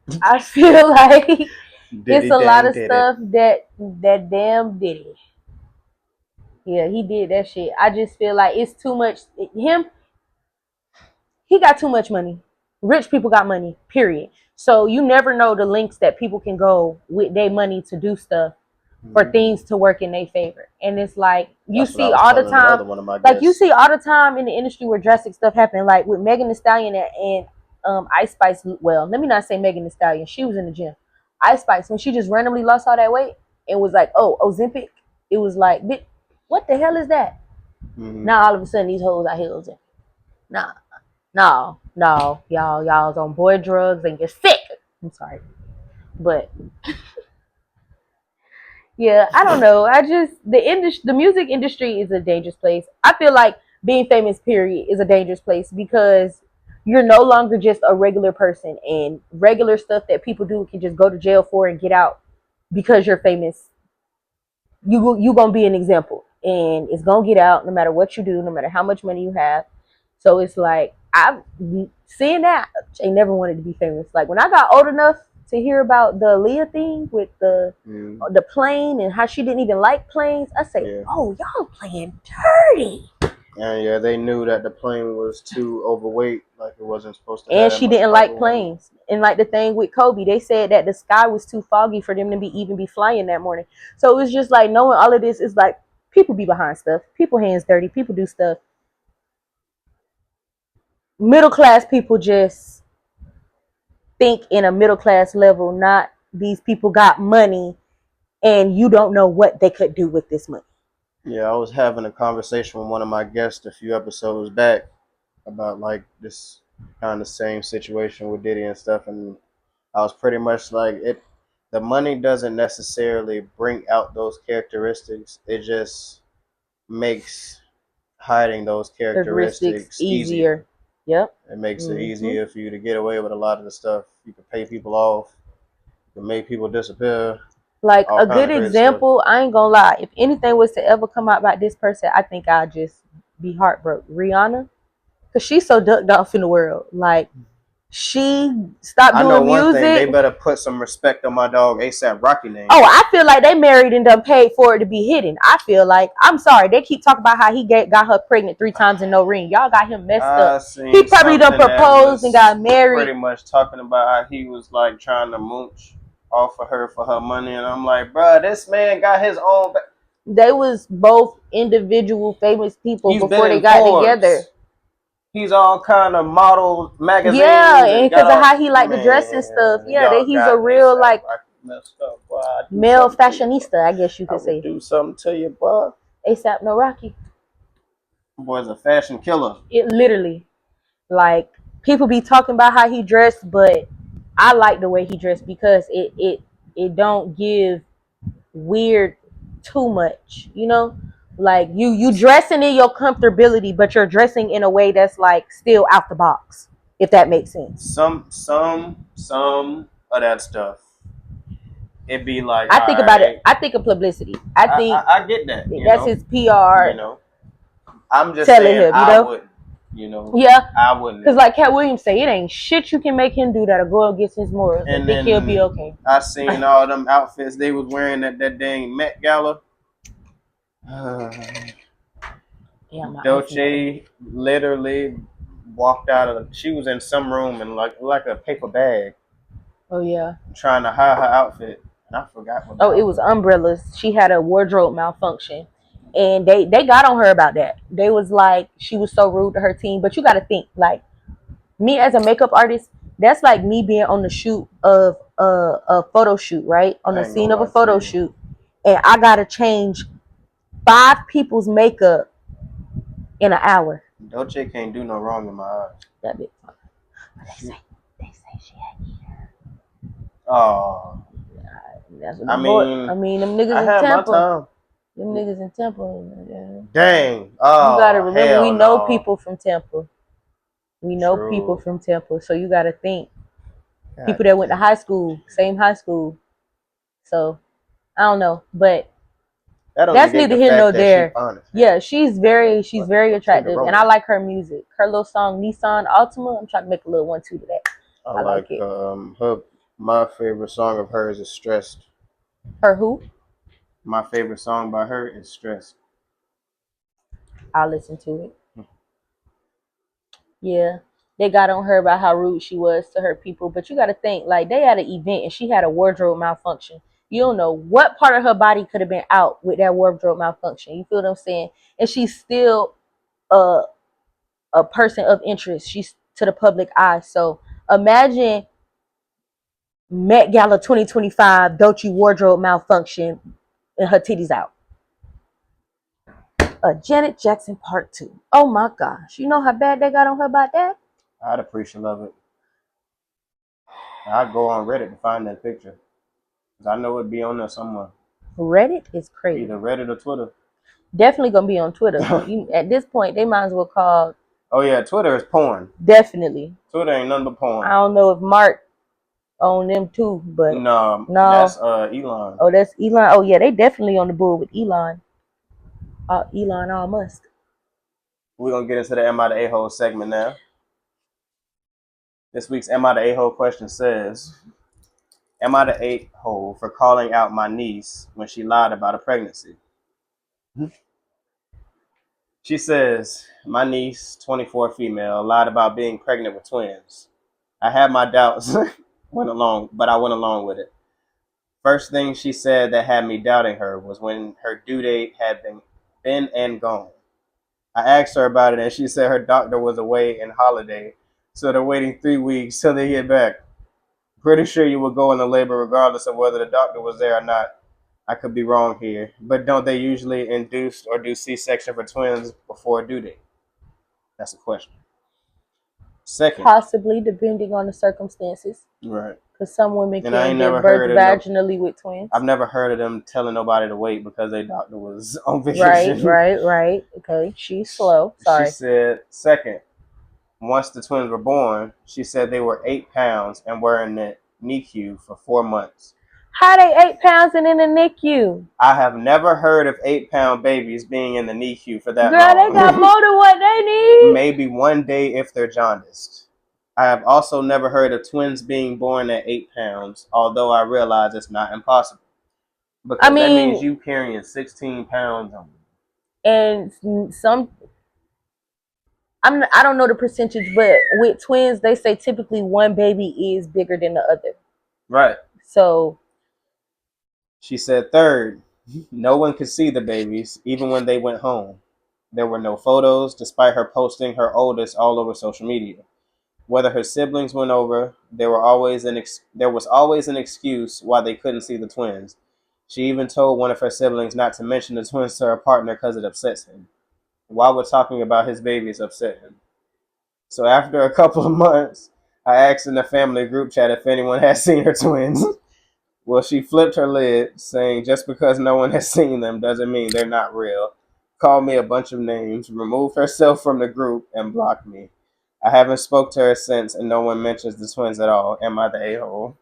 Speaker 2: it's
Speaker 1: Diddy
Speaker 2: a lot
Speaker 1: dang
Speaker 2: of
Speaker 1: did it.
Speaker 2: stuff that damn did it. Yeah, he did that shit. I just feel like it's too much. He got too much money. Rich people got money, period. So you never know the links that people can go with their money to do stuff for
Speaker 1: Mm-hmm.
Speaker 2: things to work in their favor. And it's like you
Speaker 1: That's what I
Speaker 2: see
Speaker 1: was
Speaker 2: all the
Speaker 1: telling the
Speaker 2: time,
Speaker 1: other one of my
Speaker 2: like you
Speaker 1: guests.
Speaker 2: see all the time in the industry where drastic stuff happen, like with Megan Thee Stallion and Ice Spice. Well, let me not say Megan Thee Stallion. She was in the gym. Ice Spice, when she just randomly lost all that weight and was like, oh, Ozempic, it was like, what the hell is that?
Speaker 1: Mm-hmm.
Speaker 2: Now all of a sudden these hoes out here Ozempic. Nah. y'all's on boy drugs and you're sick. I'm sorry, but yeah, I don't know. I just the music industry is a dangerous place. I feel like being famous, period, is a dangerous place because you're no longer just a regular person, and regular stuff that people do can just go to jail for and get out because you're famous. You gonna be an example, and it's gonna get out no matter what you do, no matter how much money you have. So it's like I've seeing that. I never wanted to be famous. Like when I got old enough to hear about the Leah thing with the plane and how she didn't even like planes, I say,
Speaker 1: Yeah.
Speaker 2: oh, y'all playing dirty.
Speaker 1: And yeah, they knew that the plane was too overweight, like it wasn't supposed to have
Speaker 2: And
Speaker 1: that
Speaker 2: she
Speaker 1: much
Speaker 2: didn't
Speaker 1: cargo
Speaker 2: like
Speaker 1: on it.
Speaker 2: planes. And like the thing with Kobe, they said that the sky was too foggy for them to even be flying that morning. So it was just like knowing all of this is like people be behind stuff. People hands dirty. People do stuff. Middle class people just think in a middle class level, not these people got money and you don't know what they could do with this money.
Speaker 1: Yeah, I was having a conversation with one of my guests a few episodes back about like this kind of same situation with Diddy and stuff, and I was pretty much like it. The money doesn't necessarily bring out those characteristics. It just makes hiding those characteristics easier.
Speaker 2: Yep.
Speaker 1: It makes it easier for you to get away with a lot of the stuff. You can pay people off. You can make people disappear.
Speaker 2: Like
Speaker 1: All
Speaker 2: a
Speaker 1: kind
Speaker 2: good
Speaker 1: of crazy stuff.
Speaker 2: example, I ain't gonna lie. If anything was to ever come out about this person, I think I'd just be heartbroken. Rihanna, because she's so ducked off in the world. Like she stopped
Speaker 1: I
Speaker 2: doing
Speaker 1: know one thing. They
Speaker 2: music.
Speaker 1: better put some respect on my dog ASAP Rocky name.
Speaker 2: Oh, I feel like they married and done paid for it to be hidden. I feel like I'm sorry. They keep talking about how he got her pregnant 3 times and no ring. Y'all got him messed up. He probably done proposed and got married.
Speaker 1: Pretty much talking about how he was like trying to mooch off of her for her money, and I'm like, bruh, this man got his own.
Speaker 2: They was both individual famous people
Speaker 1: He's
Speaker 2: before
Speaker 1: been
Speaker 2: they
Speaker 1: in
Speaker 2: got
Speaker 1: Forbes.
Speaker 2: together.
Speaker 1: He's all kind of model magazines.
Speaker 2: Yeah, and because of
Speaker 1: all,
Speaker 2: how he liked to dress and stuff. Yeah,
Speaker 1: y'all
Speaker 2: he's
Speaker 1: got
Speaker 2: a real
Speaker 1: ASAP
Speaker 2: like
Speaker 1: Rocky messed up, boy. I'd do
Speaker 2: male
Speaker 1: something to you,
Speaker 2: fashionista, I guess you
Speaker 1: I
Speaker 2: could say.
Speaker 1: would do something to you, boy.
Speaker 2: ASAP No Rocky.
Speaker 1: Boy's a fashion killer.
Speaker 2: It literally, like people be talking about how he dressed, but I like the way he dressed because it don't give weird too much, you know? Like you dressing in your comfortability, but you're dressing in a way that's like still out the box, if that makes sense.
Speaker 1: Some of that stuff. It'd be like
Speaker 2: I think about it. I think of publicity. I think
Speaker 1: I get that.
Speaker 2: That's his PR.
Speaker 1: You know, I'm just
Speaker 2: telling
Speaker 1: saying
Speaker 2: him,
Speaker 1: I wouldn't. You know,
Speaker 2: yeah,
Speaker 1: I wouldn't.
Speaker 2: Because like Cat Williams say, it ain't shit you can make him do that'll go against his morals and think he'll be okay.
Speaker 1: I seen all them outfits they was wearing at that dang Met Gala. Dolce literally walked out of. She was in some room in like a paper bag.
Speaker 2: Oh yeah.
Speaker 1: Trying to hide her outfit, and I forgot what.
Speaker 2: Oh, it was umbrellas. She had a wardrobe malfunction, and they got on her about that. They was like she was so rude to her team. But you got to think like me as a makeup artist. That's like me being on the shoot of a photo shoot, right? On the scene of a photo shoot, and I gotta change 5 people's makeup in an hour.
Speaker 1: Dolce can't do no wrong in my eyes.
Speaker 2: That bit. They say she had hair.
Speaker 1: Oh.
Speaker 2: That's what I mean, them niggas in Tampa. Them niggas in Tampa.
Speaker 1: Dang. Oh.
Speaker 2: You gotta remember, we know people from Tampa.
Speaker 1: True.
Speaker 2: People from Tampa, so you gotta think. People that went to high school, same high school. So I don't know, but that's neither here nor there. Yeah, she's very attractive, and I like her music. Her little song Nissan Altima. I'm trying to make a little 1-2 to that.
Speaker 1: I like it. My favorite song of hers is Stressed.
Speaker 2: Her who?
Speaker 1: My favorite song by her is Stressed.
Speaker 2: I'll listen to it. Yeah. They got on her about how rude she was to her people. But you got to think, like, they had an event and she had a wardrobe malfunction. You don't know what part of her body could have been out with that wardrobe malfunction. You feel what I'm saying? And she's still a person of interest. She's to the public eye. So imagine Met Gala 2025, Dolce wardrobe malfunction and her titties out. Janet Jackson Part 2. Oh my gosh. You know how bad they got on her about that?
Speaker 1: I'd appreciate love it. I'd go on Reddit to find that picture. Cause I know it'd be on there somewhere.
Speaker 2: Reddit is crazy.
Speaker 1: Either Reddit or Twitter.
Speaker 2: Definitely gonna be on Twitter. At this point, they might as well call.
Speaker 1: Oh yeah, Twitter is porn.
Speaker 2: Definitely.
Speaker 1: Twitter ain't nothing but porn.
Speaker 2: I don't know if Mark own them too, but
Speaker 1: no, that's Elon.
Speaker 2: Oh, that's Elon. Oh yeah, they definitely on the board with Elon. Elon Musk.
Speaker 1: We're gonna get into the Am I the A-hole segment now. This week's Am I the A-hole question says, am I the A-hole for calling out my niece when she lied about a pregnancy? She says, my niece, 24 female, lied about being pregnant with twins. I had my doubts, but I went along with it. First thing she said that had me doubting her was when her due date had been and gone. I asked her about it, and she said her doctor was away in holiday, so they're waiting 3 weeks till they get back. Pretty sure you will go into labor regardless of whether the doctor was there or not. I could be wrong here, but don't they usually induce or do C-section for twins before due date? That's a question. Second,
Speaker 2: possibly depending on the circumstances.
Speaker 1: Right.
Speaker 2: Because some women can give birth vaginally with twins.
Speaker 1: I've never heard of them telling nobody to wait because their doctor was on vacation.
Speaker 2: Right. Okay, she's slow. Sorry.
Speaker 1: She said, second, once the twins were born, she said they were 8 pounds and were in the NICU for 4 months.
Speaker 2: How they 8 pounds and in the NICU?
Speaker 1: I have never heard of 8-pound babies being in the NICU for that
Speaker 2: long.
Speaker 1: Girl,
Speaker 2: they got more than what they need.
Speaker 1: Maybe one day if they're jaundiced. I have also never heard of twins being born at 8 pounds, although I realize it's not impossible. Because that means you carrying 16 pounds on you.
Speaker 2: And some, I don't know the percentage, but with twins, they say typically one baby is bigger than the other.
Speaker 1: Right.
Speaker 2: So.
Speaker 1: She said, third, no one could see the babies, even when they went home. There were no photos, despite her posting her oldest all over social media. Whether her siblings went over, there was always an excuse why they couldn't see the twins. She even told one of her siblings not to mention the twins to her partner because it upsets him. Why would talking about his babies upset him? So after a couple of months, I asked in the family group chat if anyone had seen her twins. Well, she flipped her lid, saying just because no one has seen them doesn't mean they're not real. Called me a bunch of names, removed herself from the group, and blocked me. I haven't spoke to her since, and no one mentions the twins at all. Am I the a-hole?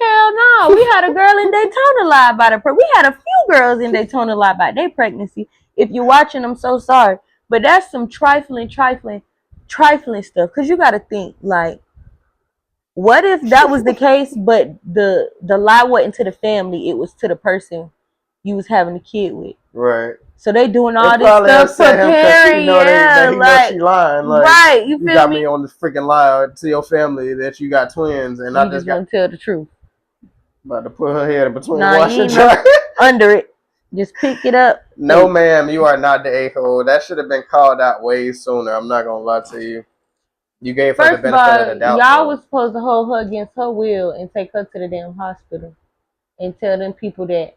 Speaker 2: Hell no. We had a girl in Daytona lie about it. We had a few girls in Daytona lie about their pregnancy. If you're watching, I'm so sorry. But that's some trifling stuff. Because you got to think, like, what if that was the case, but the lie wasn't to the family, it was to the person you was having a kid with?
Speaker 1: Right.
Speaker 2: So they doing all this stuff preparing.
Speaker 1: She know she lying. Like, right, you got me on the freaking lie to your family that you got twins, and I just
Speaker 2: want to tell the truth.
Speaker 1: About to put her head in between wash and dry.
Speaker 2: Under it. Just pick it up.
Speaker 1: No, ma'am, you are not the a-hole. That should have been called out way sooner. I'm not gonna lie to you. You gave her the benefit of the doubt.
Speaker 2: Y'all was supposed to hold her against her will and take her to the damn hospital and tell them people that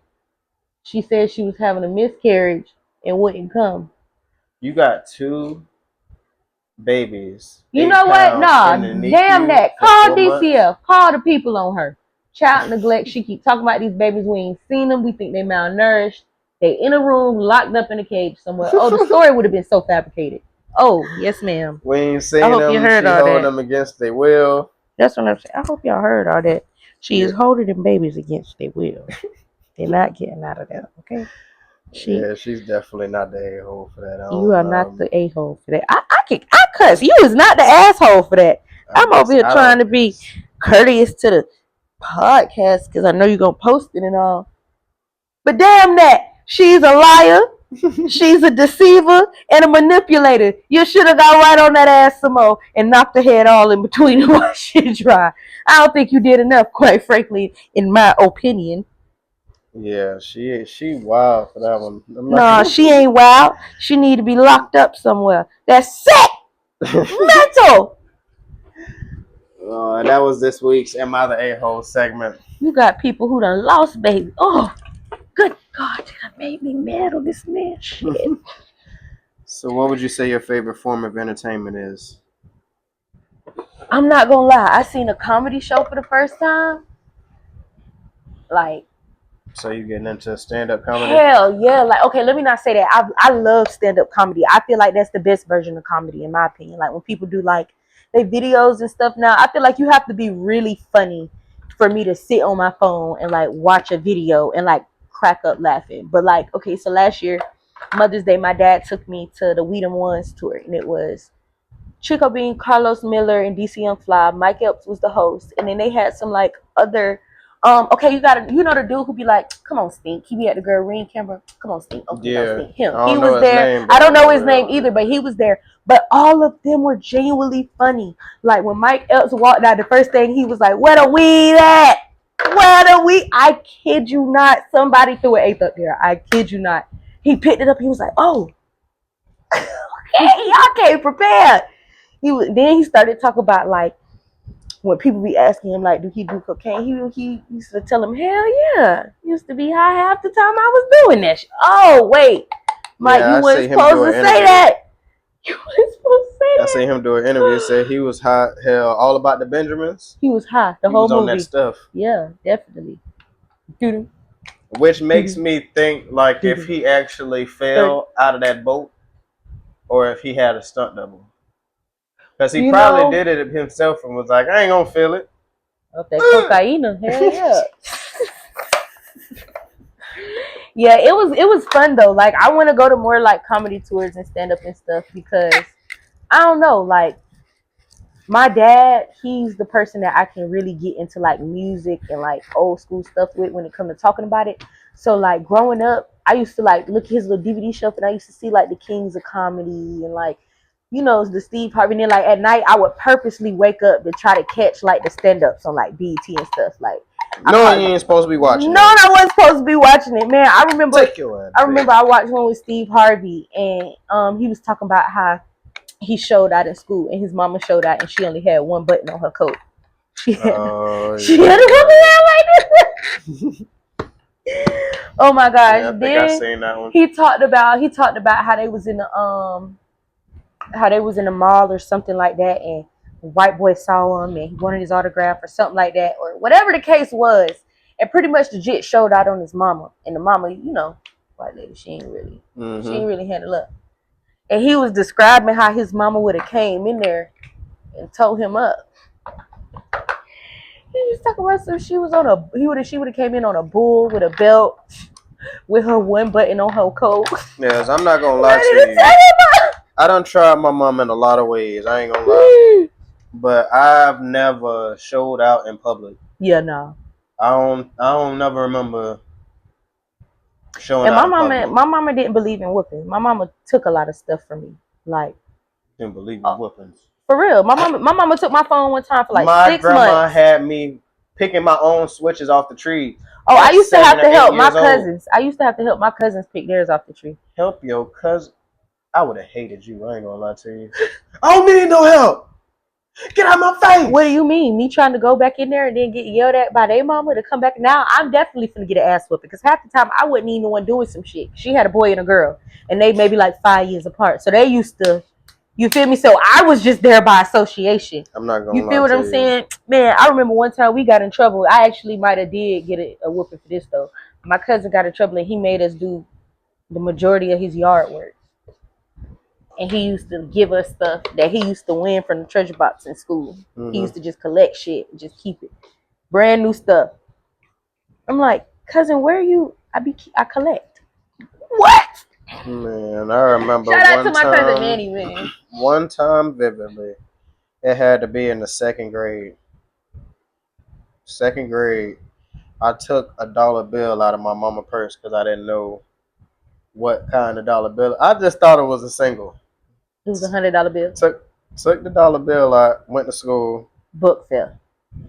Speaker 2: she said she was having a miscarriage and wouldn't come.
Speaker 1: You got 2 babies.
Speaker 2: You know what? Nah, damn that. Call DCF. Call the people on her. Child neglect. She keep talking about these babies. We ain't seen them. We think they malnourished. They in a room, locked up in a cage somewhere. Oh, the story would have been so fabricated. Oh, yes, ma'am.
Speaker 1: We ain't seen them. You heard she holding them against their will.
Speaker 2: That's what I'm saying. I hope y'all heard all that. She is holding them babies against their will. They're not getting out of that, okay?
Speaker 1: She's definitely not the a-hole for that.
Speaker 2: You are not the a-hole for that. I cuss. You is not the asshole for that. I'm over here trying to be courteous to the podcast because I know you're going to post it and all. But damn that. She's a liar. She's a deceiver and a manipulator. You should have got right on that ass some more and knocked her head all in between and wash it dry. I don't think you did enough, quite frankly, in my opinion.
Speaker 1: Yeah, she wild for that one.
Speaker 2: No, she ain't wild. She need to be locked up somewhere. That's sick. Mental.
Speaker 1: That was this week's Am I the A-hole segment.
Speaker 2: You got people who done lost baby. Oh, good God, that made me mad on this man. Shit.
Speaker 1: So what would you say your favorite form of entertainment is?
Speaker 2: I'm not gonna lie. I seen a comedy show for the first time. Like,
Speaker 1: So you getting into stand-up comedy?
Speaker 2: hell yeah. Like, okay, let me not say that. I love stand-up comedy. I feel like that's the best version of comedy, in my opinion. Like, when people do, like, their videos and stuff now, I feel like you have to be really funny for me to sit on my phone and, like, watch a video and, like, crack up laughing. But, like, okay, so last year, Mother's Day, my dad took me to the We Them Ones tour, and it was Chico Bean, Carlos Miller, and DC Young Fly. Mike Epps was the host, and then they had some like other. Okay, you know the dude who be like, "Come on, Stink." He be at the girl ring camera. Come on, Stink. Okay, no, Stink. Him.
Speaker 1: I
Speaker 2: He
Speaker 1: don't know
Speaker 2: was
Speaker 1: his
Speaker 2: there.
Speaker 1: name,
Speaker 2: I
Speaker 1: but
Speaker 2: don't know his
Speaker 1: yeah.
Speaker 2: name either, but he was there. But all of them were genuinely funny. Like when Mike Epps walked out, the first thing he was like, "Where the weed at? Where the weed?" I kid you not. Somebody threw an eighth up there. I kid you not. He picked it up. He was like, "Oh, okay, y'all came prepared." Then he started talking about like when people be asking him like, do he do cocaine? He used to tell them, hell yeah, used to be high half the time I was doing that shit. Oh wait, Mike,
Speaker 1: Yeah,
Speaker 2: you
Speaker 1: I
Speaker 2: weren't
Speaker 1: see him
Speaker 2: supposed
Speaker 1: do
Speaker 2: to
Speaker 1: an
Speaker 2: say
Speaker 1: interview.
Speaker 2: that. You weren't supposed to say
Speaker 1: I
Speaker 2: that.
Speaker 1: seen him do an interview. Said he was high. Hell, all about the Benjamins.
Speaker 2: He was high the
Speaker 1: He
Speaker 2: whole
Speaker 1: was on
Speaker 2: movie.
Speaker 1: that stuff.
Speaker 2: Yeah, definitely.
Speaker 1: Which makes me think like if he actually fell out of that boat, or if he had a stunt double. Because he probably did it himself and was like, I ain't gonna feel it.
Speaker 2: Of that cocaine, hell yeah. Yeah, it was fun though. Like I want to go to more like comedy tours and stand up and stuff because I don't know, like my dad, he's the person that I can really get into like music and like old school stuff with when it comes to talking about it. So like growing up, I used to like look at his little DVD shelf and I used to see like the Kings of Comedy and like, you know, the Steve Harvey. And then like at night I would purposely wake up to try to catch like the stand ups on like BET and stuff. Like
Speaker 1: No, you ain't supposed to be watching
Speaker 2: no, I wasn't supposed to be watching it, man. I remember I watched one with Steve Harvey and he was talking about how he showed out in school and his mama showed out and she only had one button on her coat. She had a rubber band like this. Oh my gosh.
Speaker 1: Yeah, I think I seen that one.
Speaker 2: He talked about how they was in the mall or something like that and a white boy saw him and he wanted his autograph or something like that or whatever the case was. And pretty much the jit showed out on his mama. And the mama, you know, white lady, she ain't really handle up. And he was describing how his mama would have came in there and told him up. He was talking about she would have came in on a bull with a belt with her one button on her coat.
Speaker 1: Yes, I'm not gonna lie to you. I done tried my mom in a lot of ways. I ain't gonna lie. But I've never showed out in public.
Speaker 2: Yeah, no.
Speaker 1: I don't never remember showing
Speaker 2: and
Speaker 1: out in public.
Speaker 2: My mama didn't believe in whooping. My mama took a lot of stuff from me. Like
Speaker 1: didn't believe in whoopings.
Speaker 2: For real. My mama took my phone one time for like 6 months.
Speaker 1: My grandma had me picking my own switches off the tree.
Speaker 2: Oh, I used to have to help my cousins. I used to have to help my cousins pick theirs off the tree.
Speaker 1: Help your cousin? I would have hated you. I ain't gonna lie to you. I don't need no help. Get out of my face.
Speaker 2: What do you mean? Me trying to go back in there and then get yelled at by their mama to come back? Now I'm definitely finna get an ass whooping because half the time I wasn't even the one doing some shit. She had a boy and a girl, and they maybe like 5 years apart. So they used to, you feel me? So I was just there by association.
Speaker 1: I'm not gonna.
Speaker 2: You feel what I'm saying? Man, I remember one time we got in trouble. I actually might have did get a whooping for this though. My cousin got in trouble and he made us do the majority of his yard work. And he used to give us stuff that he used to win from the treasure box in school. Mm-hmm. He used to just collect shit and just keep it. Brand new stuff. I'm like, cousin, where are you? I collect. What?
Speaker 1: Man, I remember.
Speaker 2: Shout out to my cousin Manny, man.
Speaker 1: One time vividly, it had to be in the second grade. Second grade, I took a dollar bill out of my mama purse because I didn't know what kind of dollar bill. I just thought it was a single.
Speaker 2: It was $100 bill.
Speaker 1: Took the dollar bill out, went to school.
Speaker 2: Book fell.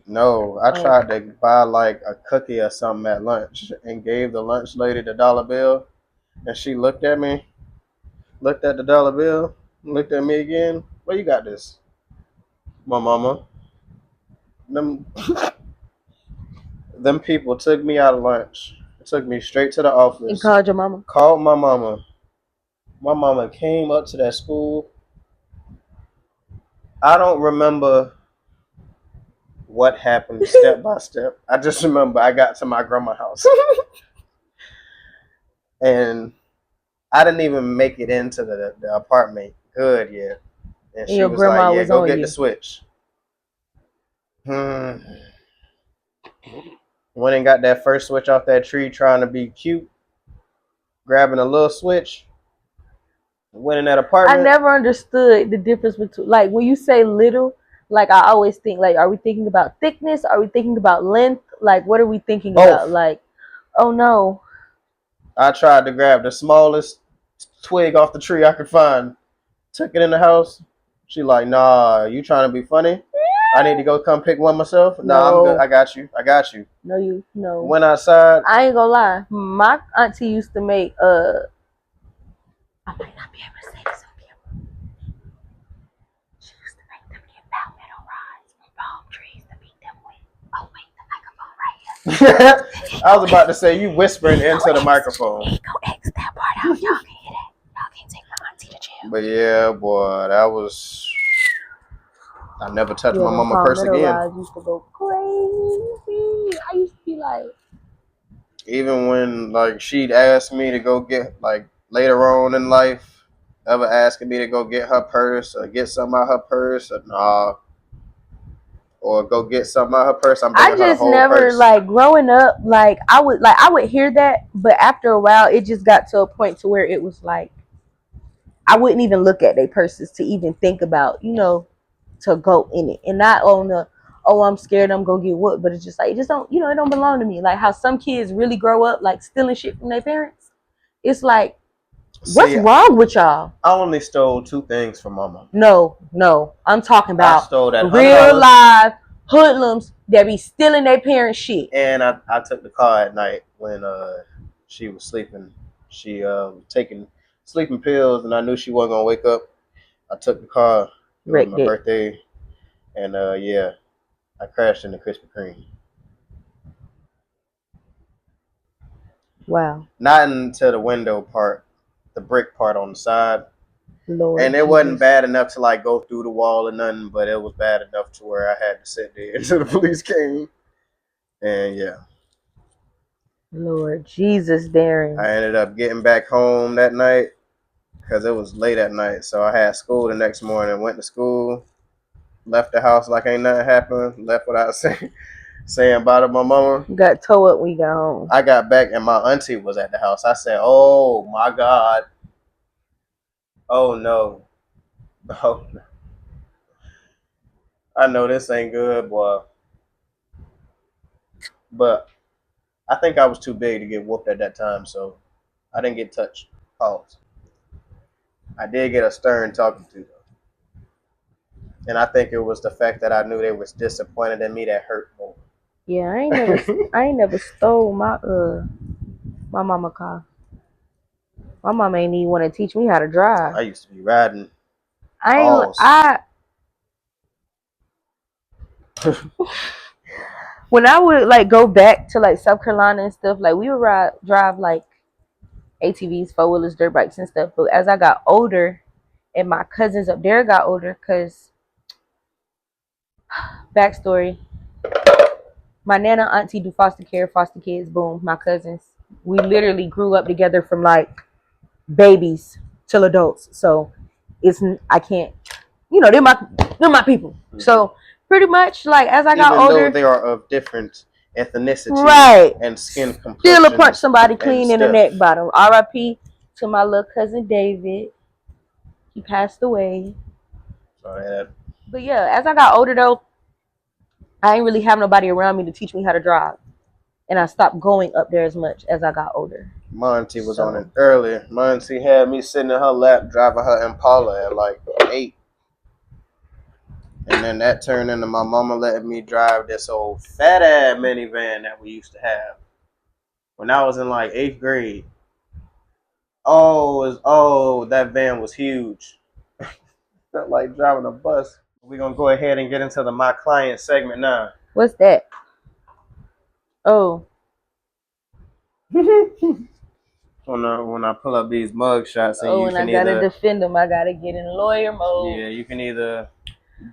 Speaker 1: No, I tried to buy like a cookie or something at lunch and gave the lunch lady the dollar bill. And she looked at me, looked at the dollar bill, looked at me again. Where you got this? My mama. Them people took me out of lunch. Took me straight to the office.
Speaker 2: And called your mama?
Speaker 1: Called my mama. My mama came up to that school. I don't remember what happened step by step. I just remember I got to my grandma's house and I didn't even make it into the apartment good yet. And she
Speaker 2: your
Speaker 1: was like,
Speaker 2: grandma
Speaker 1: yeah,
Speaker 2: was
Speaker 1: go
Speaker 2: on
Speaker 1: get
Speaker 2: you.
Speaker 1: the switch. Went and got that first switch off that tree trying to be cute, grabbing a little switch. Went in that
Speaker 2: I
Speaker 1: apartment.
Speaker 2: never understood the difference between, like, when you say little, like, I always think, like, are we thinking about thickness? Are we thinking about length? Like, what are we thinking about?
Speaker 1: Both.
Speaker 2: Like, oh no.
Speaker 1: I tried to grab the smallest twig off the tree I could find. Took it in the house. She like, nah, you trying to be funny? I need to go come pick one myself. Nah, I'm good.
Speaker 2: No.
Speaker 1: I got you.
Speaker 2: No.
Speaker 1: Went outside.
Speaker 2: I ain't gonna lie. My auntie used to make I might not be able to say this on camera. She used to make them get palmetto rods from palm trees to beat them with. Oh wait, the microphone right here.
Speaker 1: I was about to say you whispering into the microphone.
Speaker 2: Go X that part out. Y'all can hear that. Y'all can't take my auntie to jail.
Speaker 1: But yeah, boy, that was. I never touched my mama purse again.
Speaker 2: Rods used to go crazy. I used to be like.
Speaker 1: Even when like she'd ask me to go get like later on in life, ever asking me to go get her purse or get something out her purse or nah. Or go get something out her purse. I'm bringing her the whole
Speaker 2: never
Speaker 1: purse.
Speaker 2: like growing up. Like I would hear that, but after a while, it just got to a point to where it was like I wouldn't even look at their purses to even think about, to go in it, and not on the I'm scared I'm gonna get whooped, but it's just like it just don't, it don't belong to me. Like how some kids really grow up like stealing shit from their parents. It's like, what's wrong with y'all?
Speaker 1: I only stole 2 things from mama.
Speaker 2: No, I'm talking about
Speaker 1: I stole that
Speaker 2: real live hoodlums that be stealing their parents' shit.
Speaker 1: And I took the car at night when she was sleeping. She taking sleeping pills, and I knew she wasn't gonna wake up. I took the car. It was my birthday, and yeah, I crashed into Krispy Kreme.
Speaker 2: Wow.
Speaker 1: Not into the window part, the brick part on the side.
Speaker 2: Lord
Speaker 1: and it
Speaker 2: Jesus.
Speaker 1: Wasn't bad enough to like go through the wall or nothing, but it was bad enough to where I had to sit there until the police came. And yeah.
Speaker 2: Lord Jesus, Darren.
Speaker 1: I ended up getting back home that night because it was late at night. So I had school the next morning, went to school, left the house like ain't nothing happened, left without saying bye to my mama.
Speaker 2: Got towed up when you got home.
Speaker 1: I got back and my auntie was at the house. I said, oh my God. Oh no. Oh no. I know this ain't good, boy. But I think I was too big to get whooped at that time, so I didn't get touched. Pause. I did get a stern talking to, though. And I think it was the fact that I knew they was disappointed in me that hurt more.
Speaker 2: Yeah, I ain't never stole my mama car. My mama ain't even want to teach me how to drive.
Speaker 1: I used to be riding.
Speaker 2: When I would like go back to like South Carolina and stuff, like we would drive like ATVs, 4-wheelers, dirt bikes and stuff. But as I got older and my cousins up there got older, because backstory, my nana auntie do foster care, foster kids, boom, my cousins. We literally grew up together from like babies till adults. So I can't, they're my people. Mm-hmm. So pretty much like as I got older,
Speaker 1: though they are of different ethnicity,
Speaker 2: right,
Speaker 1: and skin complexion,
Speaker 2: still a punch somebody clean in the neck bottom. R.I.P. to my little cousin David. He passed away.
Speaker 1: Sorry.
Speaker 2: But yeah, as I got older though, I ain't really have nobody around me to teach me how to drive. And I stopped going up there as much as I got older.
Speaker 1: My auntie was on it earlier. My auntie had me sitting in her lap driving her Impala at like 8. And then that turned into my mama letting me drive this old fat ass minivan that we used to have when I was in like 8th grade. That van was huge. Felt like driving a bus. We're going to go ahead and get into the My Client segment now.
Speaker 2: What's that? Oh.
Speaker 1: When I pull up these mug shots and
Speaker 2: and I gotta defend them, I gotta get in lawyer mode.
Speaker 1: Yeah, you can either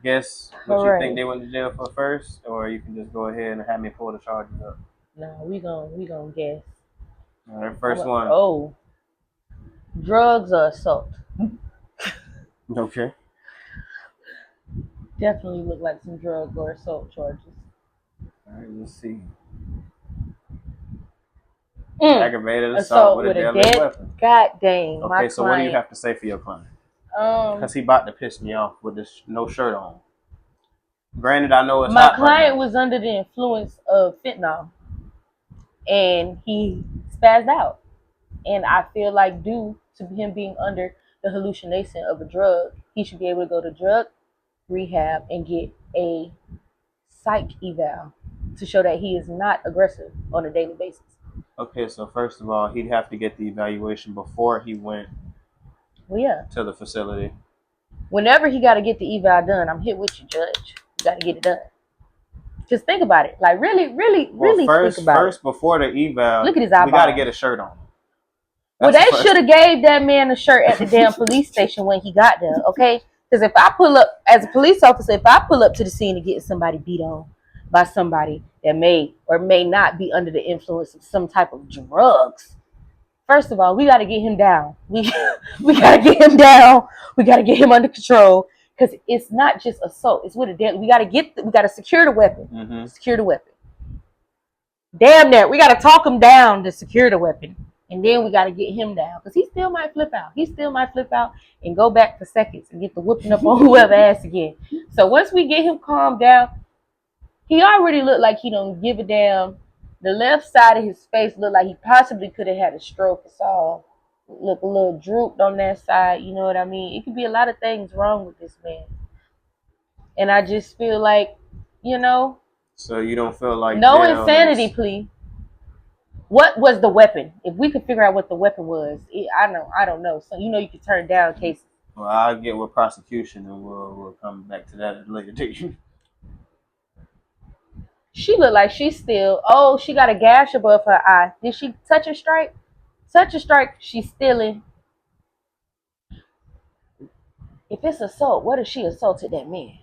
Speaker 1: guess what you
Speaker 2: Correct.
Speaker 1: think they went to jail for first, or you can just go ahead and have me pull the charges up.
Speaker 2: No, we gonna guess.
Speaker 1: All right, first one.
Speaker 2: Oh, drugs or assault?
Speaker 1: Okay.
Speaker 2: Definitely look like some drug or assault charges.
Speaker 1: All right, let's see.
Speaker 2: Mm.
Speaker 1: Aggravated assault with a deadly weapon.
Speaker 2: God dang.
Speaker 1: Okay, so what do you have to say for your client? Because he about to piss me off with this no shirt on. Granted, I know it's
Speaker 2: my
Speaker 1: hot
Speaker 2: client
Speaker 1: right now.
Speaker 2: was under the influence of fentanyl, and he spazzed out. And I feel like due to him being under the hallucination of a drug, he should be able to go to drug rehab and get a psych eval to show that he is not aggressive on a daily basis.
Speaker 1: Okay, so first of all, he'd have to get the evaluation before he went to the facility.
Speaker 2: Whenever he got to get the eval done, I'm here with you, Judge. You got to get it done. Just think about it. Like, really think about it.
Speaker 1: First, before the eval,
Speaker 2: look at his eyeballs.
Speaker 1: We got to get a shirt on.
Speaker 2: Well, they should have gave that man a shirt at the damn police station when he got there, okay? Because if I pull up, as a police officer, if I pull up to the scene and get somebody beat on by somebody that may or may not be under the influence of some type of drugs, first of all, we got to get him down. We got to get him down. We got to get him under control because it's not just assault. It's with a deadly. We got to secure the weapon.
Speaker 1: Mm-hmm.
Speaker 2: Secure the weapon. Damn that. We got to talk him down to secure the weapon. And then we got to get him down because he still might flip out. He still might flip out and go back for seconds and get the whooping up on whoever ass again. So once we get him calmed down, he already looked like he don't give a damn. The left side of his face looked like he possibly could have had a stroke. It's all look a little drooped on that side. You know what I mean? It could be a lot of things wrong with this man. And I just feel like, you know.
Speaker 1: So you don't feel like
Speaker 2: no insanity plea. What was the weapon? If we could figure out what the weapon was, I don't know. So you can turn down cases.
Speaker 1: Well, I'll get with prosecution and we'll come back to that at a later date.
Speaker 2: She looked like she's still. Oh, she got a gash above her eye. Did she touch a strike? Touch a strike. She's stealing. If it's assault, what if she assaulted that man?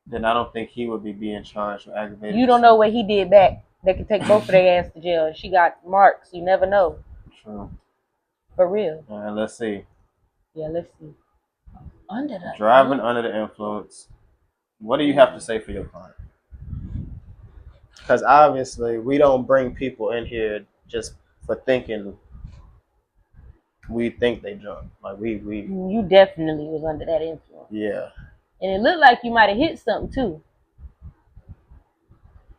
Speaker 1: Then I don't think he would be being charged with aggravated.
Speaker 2: You don't know what he did back. They could take both of their ass to jail. She got marks. You never know.
Speaker 1: True.
Speaker 2: For real.
Speaker 1: All right, let's see.
Speaker 2: Yeah, let's see.
Speaker 1: Driving under the influence. What do you have to say for your client? Because obviously we don't bring people in here just for thinking we think they drunk. Like we.
Speaker 2: You definitely was under that influence.
Speaker 1: Yeah. And
Speaker 2: it looked like you might have hit something too.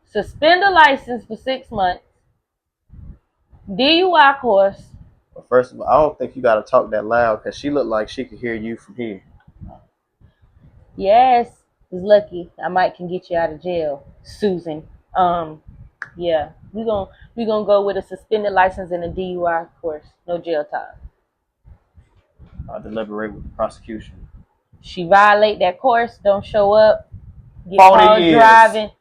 Speaker 2: Suspend a license for 6 months. DUI course.
Speaker 1: Well, first of all, I don't think you got to talk that loud because she looked like she could hear you from here.
Speaker 2: Yes, it's lucky. I can get you out of jail, Susan. Yeah, we gonna go with a suspended license and a DUI course. No jail time.
Speaker 1: I'll deliberate with the prosecution.
Speaker 2: She violate that course, don't show up, get caught driving.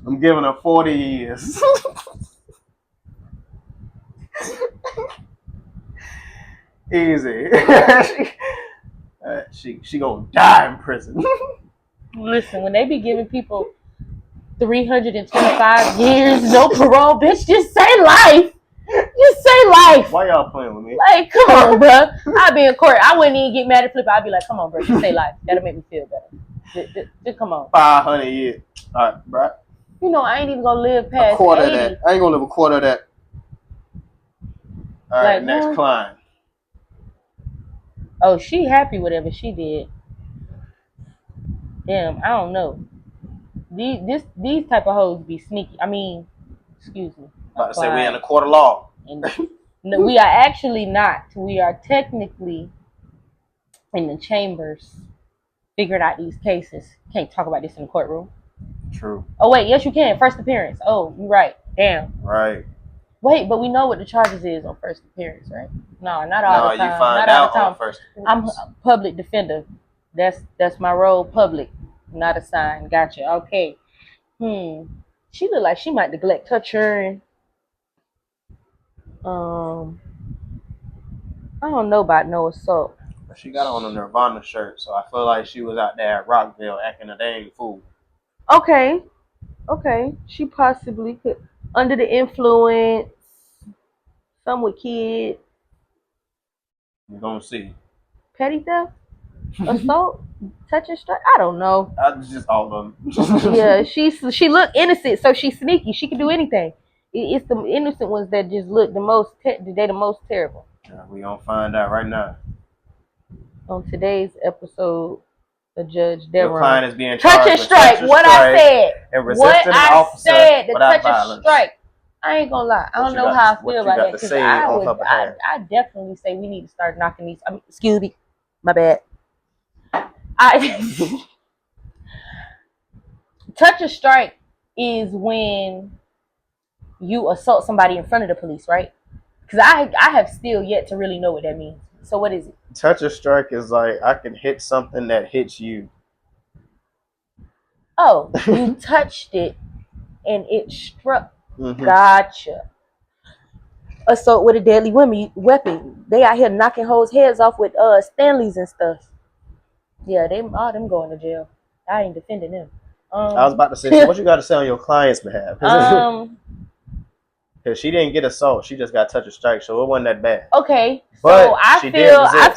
Speaker 1: I'm giving her 40 years. Easy. She gonna die in prison.
Speaker 2: Listen, when they be giving people 325 years, no parole, bitch, just say life. Just say life.
Speaker 1: Why y'all playing with me?
Speaker 2: Like, come on, bro. I'd be in court. I wouldn't even get mad at Flip. I'd be like, come on, bro. Just say life. That'll make me feel better. Just come on.
Speaker 1: 500 years. All right, bro.
Speaker 2: I ain't even gonna live past
Speaker 1: a quarter
Speaker 2: 80.
Speaker 1: of that. I ain't gonna live a quarter of that. All right, next client.
Speaker 2: Oh, she happy whatever she did. Damn, I don't know. These type of hoes be sneaky. I mean, excuse me.
Speaker 1: About to say we in a court of law.
Speaker 2: And no, we are actually not. We are technically in the chambers figuring out these cases. Can't talk about this in the courtroom.
Speaker 1: True.
Speaker 2: Oh wait, yes you can. First appearance. Oh, you're right. Damn.
Speaker 1: Right.
Speaker 2: Wait, but we know what the charges is on first appearance, right? No, not all the time.
Speaker 1: No, you find
Speaker 2: not
Speaker 1: out
Speaker 2: all the time.
Speaker 1: on first appearance.
Speaker 2: I'm a public defender. That's my role, public, not assigned. Gotcha. Okay. She look like she might neglect her children. I don't know about no assault.
Speaker 1: She got on a Nirvana shirt, so I feel like she was out there at Rockville acting a dang fool.
Speaker 2: Okay. She possibly could under the influence. Some with kids.
Speaker 1: We're gonna see.
Speaker 2: Petty theft, assault, touch and strike. I don't know.
Speaker 1: Just all of them.
Speaker 2: Yeah, she looked innocent, so she's sneaky. She can do anything. It's the innocent ones that just look the most. They the most terrible.
Speaker 1: Yeah, we gonna find out right now.
Speaker 2: On today's episode, the Judge
Speaker 1: Your
Speaker 2: Deveron.
Speaker 1: client is being
Speaker 2: Touch
Speaker 1: charged
Speaker 2: and
Speaker 1: with
Speaker 2: strike.
Speaker 1: touch and
Speaker 2: What
Speaker 1: strike
Speaker 2: I said.
Speaker 1: and
Speaker 2: What
Speaker 1: resisting an
Speaker 2: I
Speaker 1: officer
Speaker 2: said. The
Speaker 1: without
Speaker 2: touch
Speaker 1: violence.
Speaker 2: and strike. I ain't gonna lie. I don't know how I feel about that because I definitely say we need to start knocking these. I mean, excuse me, my bad. Touch and strike is when you assault somebody in front of the police, right? Because I have still yet to really know what that means. So what is it?
Speaker 1: Touch and strike is like I can hit something that hits you.
Speaker 2: Oh, you touched it and it struck.
Speaker 1: Mm-hmm.
Speaker 2: Gotcha. Assault with a deadly weapon. They out here knocking hoes' heads off with Stanleys and stuff. Yeah, all them going to jail. I ain't defending them.
Speaker 1: I was about to say, so what you got to say on your client's behalf? Because she didn't get assault, she just got touch and strike, so it wasn't that bad.
Speaker 2: Okay,
Speaker 1: but
Speaker 2: so I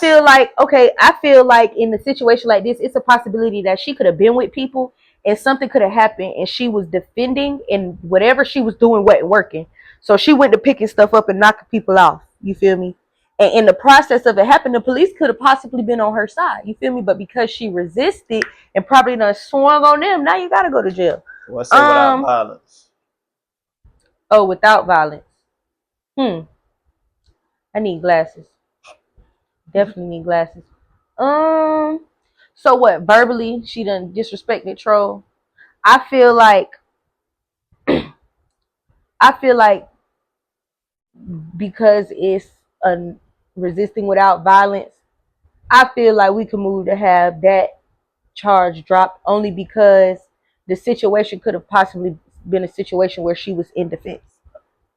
Speaker 2: feel like in a situation like this, it's a possibility that she could have been with people and something could have happened and she was defending and whatever she was doing wasn't working. So she went to picking stuff up and knocking people off. You feel me? And in the process of it happening, the police could have possibly been on her side. You feel me? But because she resisted and probably done swung on them, now you got to go to jail.
Speaker 1: What's it without violence?
Speaker 2: Oh, without violence. I need glasses. Definitely need glasses. So what? Verbally, she done disrespected troll. I feel like because it's a resisting without violence, I feel like we could move to have that charge dropped only because the situation could have possibly been a situation where she was in defense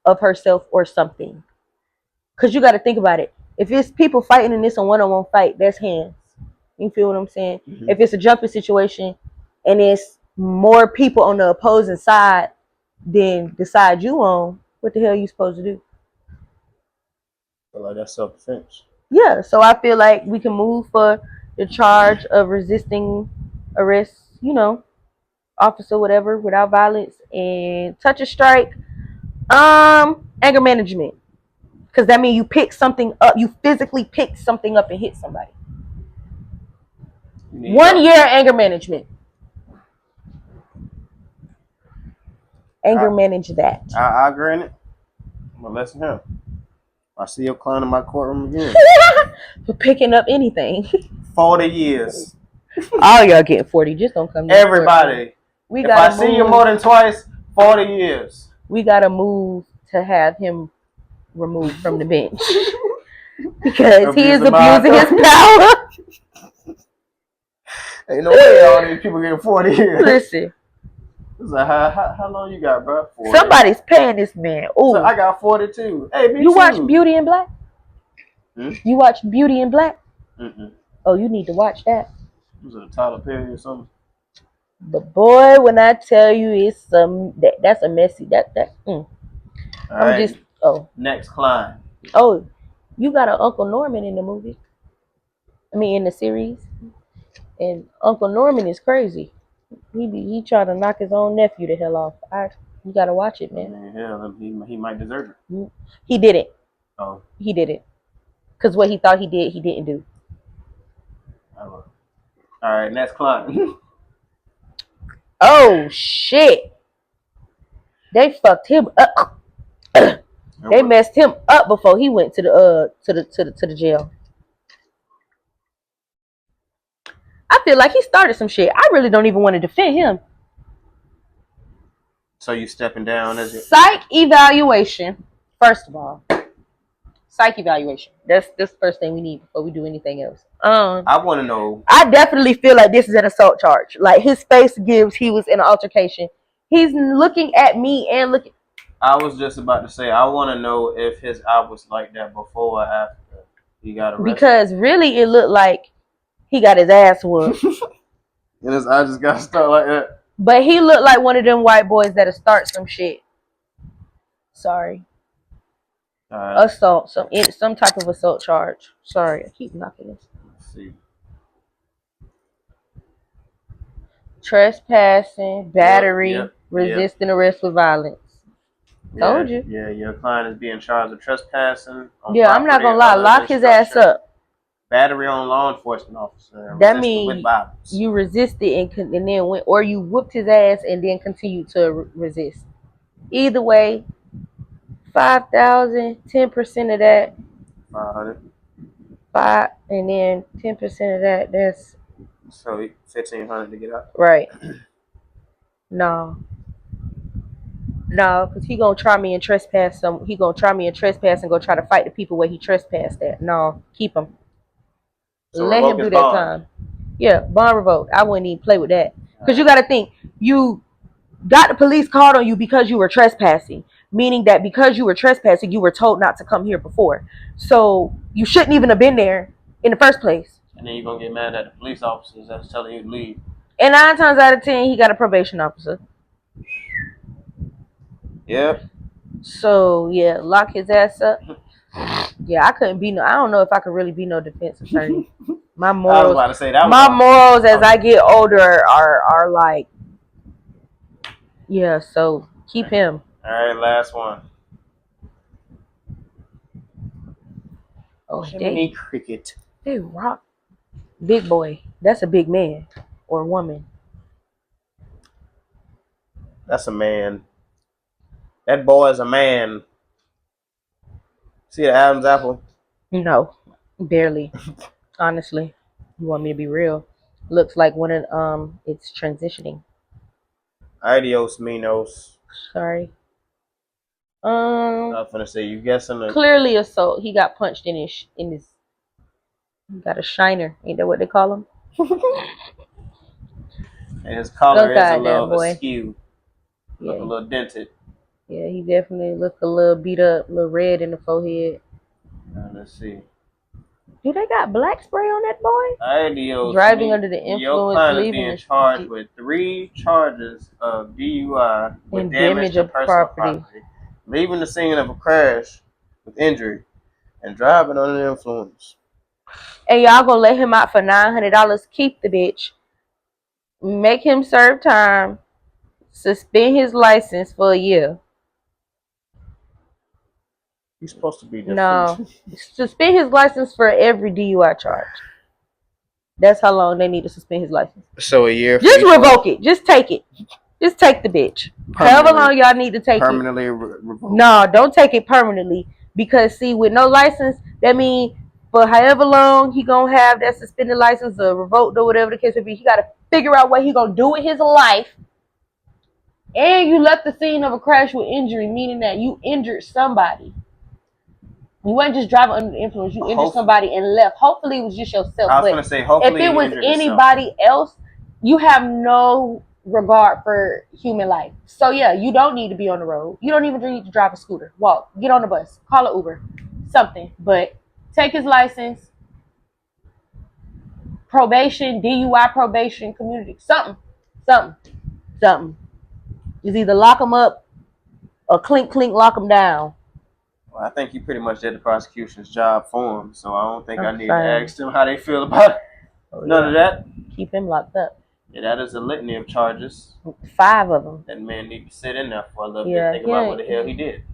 Speaker 2: of herself or something. Because you got to think about it. If it's people fighting in this a one-on-one fight, that's hands. You feel what I'm saying? Mm-hmm. If it's a jumping situation and it's more people on the opposing side than the side you on, what the hell are you supposed to do?
Speaker 1: Well, like that's self-defense.
Speaker 2: Yeah, so I feel like we can move for the charge of resisting arrest, officer, whatever, without violence, and touch a strike, anger management. Because that means you pick something up, you physically pick something up and hit somebody. 1 year anger management. Manage that.
Speaker 1: I agree in it. I'm going to listen to him. I see your client in my courtroom again.
Speaker 2: For picking up anything.
Speaker 1: 40 years.
Speaker 2: All y'all getting 40. Just don't come to
Speaker 1: everybody. If I see you more than twice, 40 years.
Speaker 2: We got to move to have him removed from the bench. Because he is abusing his power.
Speaker 1: Ain't no way all these people getting 40 years.
Speaker 2: Listen.
Speaker 1: It's like, how long you got, bro? 40.
Speaker 2: Somebody's paying this man. Ooh.
Speaker 1: So I got 42. Hey, me
Speaker 2: you
Speaker 1: too.
Speaker 2: Watch Beauty in Black? You watch Beauty in Black?
Speaker 1: Mm-mm.
Speaker 2: Oh, you need to watch that.
Speaker 1: Was it a Tyler Perry or something?
Speaker 2: But boy, when I tell you it's that's a messy I'm
Speaker 1: right.
Speaker 2: just
Speaker 1: next client.
Speaker 2: Oh, you got an Uncle Norman in the movie. I mean in the series. And Uncle Norman is crazy. He trying to knock his own nephew the hell off. You gotta watch it, man.
Speaker 1: I mean, hell, he might deserve it.
Speaker 2: He didn't.
Speaker 1: Oh.
Speaker 2: He didn't. Because what he thought he did, he didn't do.
Speaker 1: All right, next client.
Speaker 2: Oh shit! They fucked him up. They messed him up before he went to the jail. I feel like he started some shit. I really don't even want to defend him.
Speaker 1: So you stepping down as it?
Speaker 2: Psych evaluation. First of all, psych evaluation. That's the first thing we need before we do anything else.
Speaker 1: I want to know.
Speaker 2: I definitely feel like this is an assault charge. Like his face gives he was in an altercation. He's looking at me and looking.
Speaker 1: I was just about to say I want to know if his eye was like that before or after He got arrested.
Speaker 2: Because really, it looked like he got his ass whooped.
Speaker 1: And his eye just got stuck like that.
Speaker 2: But he looked like one of them white boys that'll start some shit. Sorry. Assault, some type of assault charge. Sorry, I keep knocking this.
Speaker 1: Let's see.
Speaker 2: Trespassing, battery, resisting arrest with violence. Told you.
Speaker 1: Yeah, your client is being charged with trespassing.
Speaker 2: Yeah, I'm not gonna lie. Lock his ass up.
Speaker 1: Battery on law enforcement officer.
Speaker 2: That means you resisted and then went, or you whooped his ass and then continued to resist. Either way, 5,000, 10% of that.
Speaker 1: 500.
Speaker 2: And then 10% of that. That's
Speaker 1: so 1,500 to get out.
Speaker 2: Right. No, because he gonna try me and trespass He gonna try me and trespass and go try to fight the people where he trespassed at. No, keep him.
Speaker 1: So
Speaker 2: let him do that time. Yeah, bond revoked. I wouldn't even play with that. Because you got to think, you got the police called on you because you were trespassing. Meaning that because you were trespassing, you were told not to come here before. So you shouldn't even have been there in the first place.
Speaker 1: And then you're going to get mad at the police officers that's telling you to leave.
Speaker 2: And 9 times out of 10, he got a probation officer.
Speaker 1: Yep.
Speaker 2: So, yeah, lock his ass up. Yeah, I couldn't be I don't know if I could really be no defense attorney. My morals,
Speaker 1: I was about to say that.
Speaker 2: My morals as I get older are like, yeah. So keep him.
Speaker 1: All right, last one.
Speaker 2: Oh,
Speaker 1: Jiminy Cricket.
Speaker 2: They rock. Big boy. That's a big man or woman.
Speaker 1: That's a man. That boy is a man. See the Adam's apple?
Speaker 2: No, barely. Honestly, you want me to be real? Looks like one of it's transitioning.
Speaker 1: Adios, Minos.
Speaker 2: Sorry.
Speaker 1: I'm gonna say you guessing.
Speaker 2: Clearly assault. He got punched in his. He got a shiner. Ain't that what they call him?
Speaker 1: And his collar is a little askew.
Speaker 2: Yeah.
Speaker 1: Look a little dented.
Speaker 2: Yeah, he definitely looked a little beat up, a little red in the forehead.
Speaker 1: Let's see.
Speaker 2: Do they got black spray on that boy?
Speaker 1: Adios.
Speaker 2: Driving under the influence.
Speaker 1: Your client is being charged with 3 charges of DUI with damage to personal property, leaving the scene of a crash with injury, and driving under the influence.
Speaker 2: And y'all gonna let him out for $900? Keep the bitch. Make him serve time. Suspend his license for a year.
Speaker 1: He's supposed to be different.
Speaker 2: No. Suspend his license for every DUI charge. That's how long they need to suspend his license.
Speaker 1: So a year.
Speaker 2: Just revoke it. Just take it. Just take the bitch. However long y'all need to take
Speaker 1: permanently
Speaker 2: it.
Speaker 1: Revoke.
Speaker 2: No, don't take it permanently. Because see, with no license, that means for however long he gonna have that suspended license or revoked or whatever the case may be, he gotta figure out what he gonna do with his life. And you left the scene of a crash with injury, meaning that you injured somebody. You weren't just driving under the influence. You injured somebody and left. Hopefully, it was just yourself.
Speaker 1: I was going to say, hopefully,
Speaker 2: if it was anybody else, you have no regard for human life. So, yeah, you don't need to be on the road. You don't even need to drive a scooter. Walk. Get on the bus. Call an Uber. Something. But take his license. Probation. DUI probation. Community. Something. It's either lock him up or clink, lock him down.
Speaker 1: Well, I think he pretty much did the prosecution's job for him, so I don't think I need to ask them how they feel about it. None of that.
Speaker 2: Keep him locked up.
Speaker 1: Yeah, that is a litany of charges.
Speaker 2: 5 of them.
Speaker 1: That man need to sit in there for a little bit, think about what the hell he did.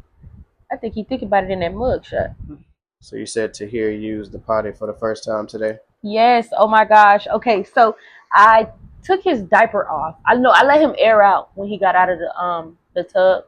Speaker 2: I think he think about it in that mugshot.
Speaker 1: So you said Tahir used the potty for the first time today?
Speaker 2: Yes. Oh my gosh. Okay, so I took his diaper off. I let him air out when he got out of the tub.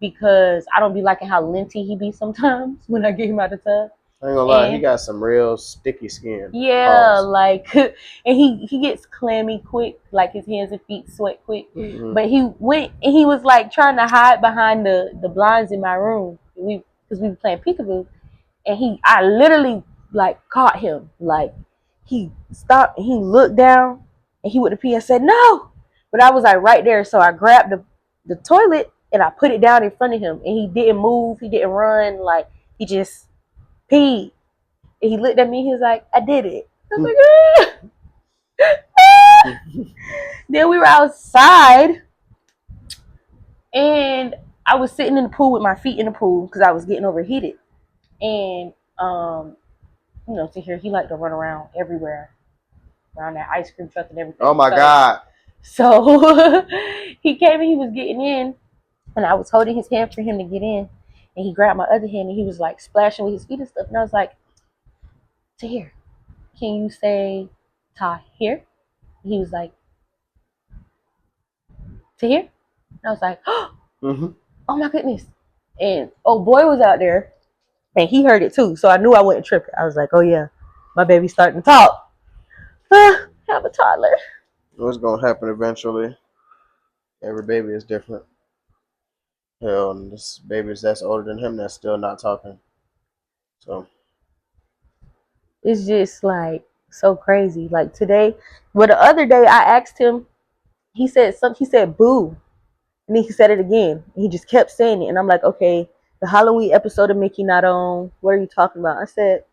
Speaker 2: Because I don't be liking how linty he be sometimes when I get him out of the tub.
Speaker 1: I ain't gonna lie, he got some real sticky skin.
Speaker 2: Yeah, like, and he gets clammy quick, like his hands and feet sweat quick. Mm-hmm. But he went and he was like trying to hide behind the blinds in my room. Because we were playing peekaboo, and I literally like caught him. Like he stopped and he looked down and he would have peed and said no, but I was like right there, so I grabbed the toilet. And I put it down in front of him. And he didn't move. He didn't run. Like, he just peed. And he looked at me. He was like, I did it. I was like, Then we were outside, and I was sitting in the pool with my feet in the pool because I was getting overheated. And to hear he liked to run around everywhere, around that ice cream truck and everything.
Speaker 1: Oh my God.
Speaker 2: So he came and he was getting in, and I was holding his hand for him to get in, and he grabbed my other hand and he was like splashing with his feet and stuff. And I was like, Tahir, can you say Tahir? He was like, Tahir? And I was like, oh my goodness. And oh boy was out there, and he heard it too. So I knew I wasn't tripping. I was like, oh yeah, my baby's starting to talk. Have a toddler.
Speaker 1: What's gonna happen eventually? Every baby is different. Hell, and this baby that's older than him that's still not talking. So
Speaker 2: It's just like so crazy. Like today, the other day I asked him, he said something. He said boo, and then he said it again. He just kept saying it, and I'm like, okay, the Halloween episode of Mickey not on. What are you talking about? I said,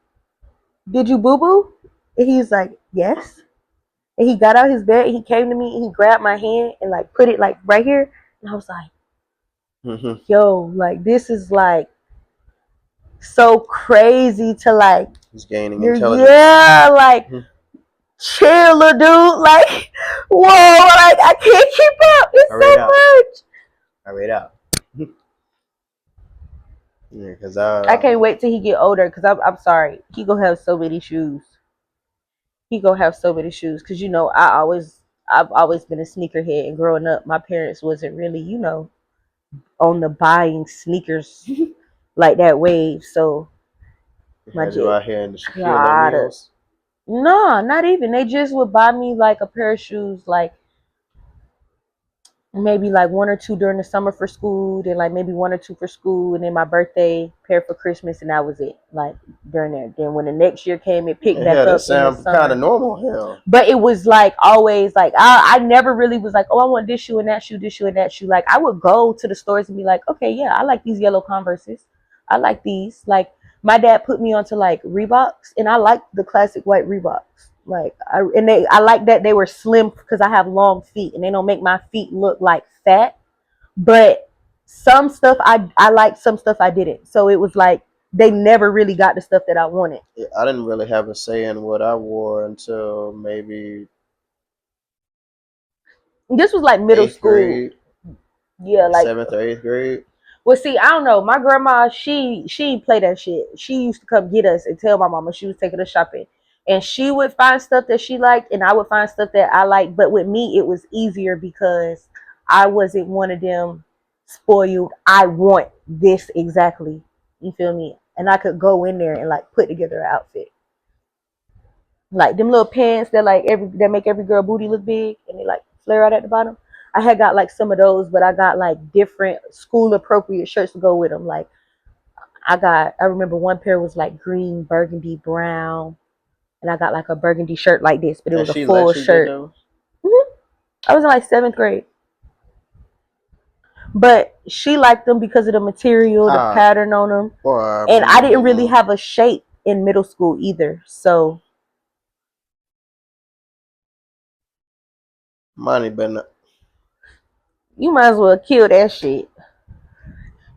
Speaker 2: did you boo boo? And he's like, yes. And he got out his bed and he came to me and he grabbed my hand and like put it like right here, and I was like, yo, like this is like so crazy to like.
Speaker 1: He's gaining intelligence.
Speaker 2: Yeah, like. Chill, little dude. Like, whoa, like I can't keep up. It's so much.
Speaker 1: I read out. Yeah, because
Speaker 2: I can't wait till he get older. Because I'm sorry, he gonna have so many shoes. Because I've always been a sneakerhead, and growing up, my parents wasn't really on the buying sneakers like that wave. So
Speaker 1: my you out here in the Shaquille O'Neals.
Speaker 2: No, not even. They just would buy me like a pair of shoes, like maybe like one or two during the summer for school, then like maybe one or two for school, and then my birthday pair for Christmas, and that was it. Like during there. Then when the next year came, it picked back up. That
Speaker 1: sounds kind of normal. Hell.
Speaker 2: But it was like always like I never really was like, oh, I want this shoe and that shoe, this shoe and that shoe. Like I would go to the stores and be like, okay, yeah, I like these yellow Converses. I like these. Like my dad put me onto like Reeboks, and I like the classic white Reeboks. Like I like that they were slim because I have long feet and they don't make my feet look like fat. But some stuff I liked, some stuff I didn't. So it was like they never really got the stuff that I wanted.
Speaker 1: I didn't really have a say in what I wore until maybe
Speaker 2: this was like middle school.
Speaker 1: Grade,
Speaker 2: yeah, like
Speaker 1: 7th or 8th grade.
Speaker 2: Well, see, I don't know. My grandma, she play that shit. She used to come get us and tell my mama she was taking us shopping. And she would find stuff that she liked, and I would find stuff that I liked. But with me, it was easier because I wasn't one of them spoiled. I want this exactly. You feel me? And I could go in there and like put together an outfit. Like them little pants that that make every girl booty look big, and they like flare out at the bottom. I had got like some of those, but I got like different school appropriate shirts to go with them. Like I remember one pair was like green, burgundy, brown, and I got like a burgundy shirt like this, but it was a full shirt. I was in like 7th grade. But she liked them because of the material, the pattern on them. And I didn't really have a shape in middle school either. So
Speaker 1: money been
Speaker 2: you might as well kill that shit.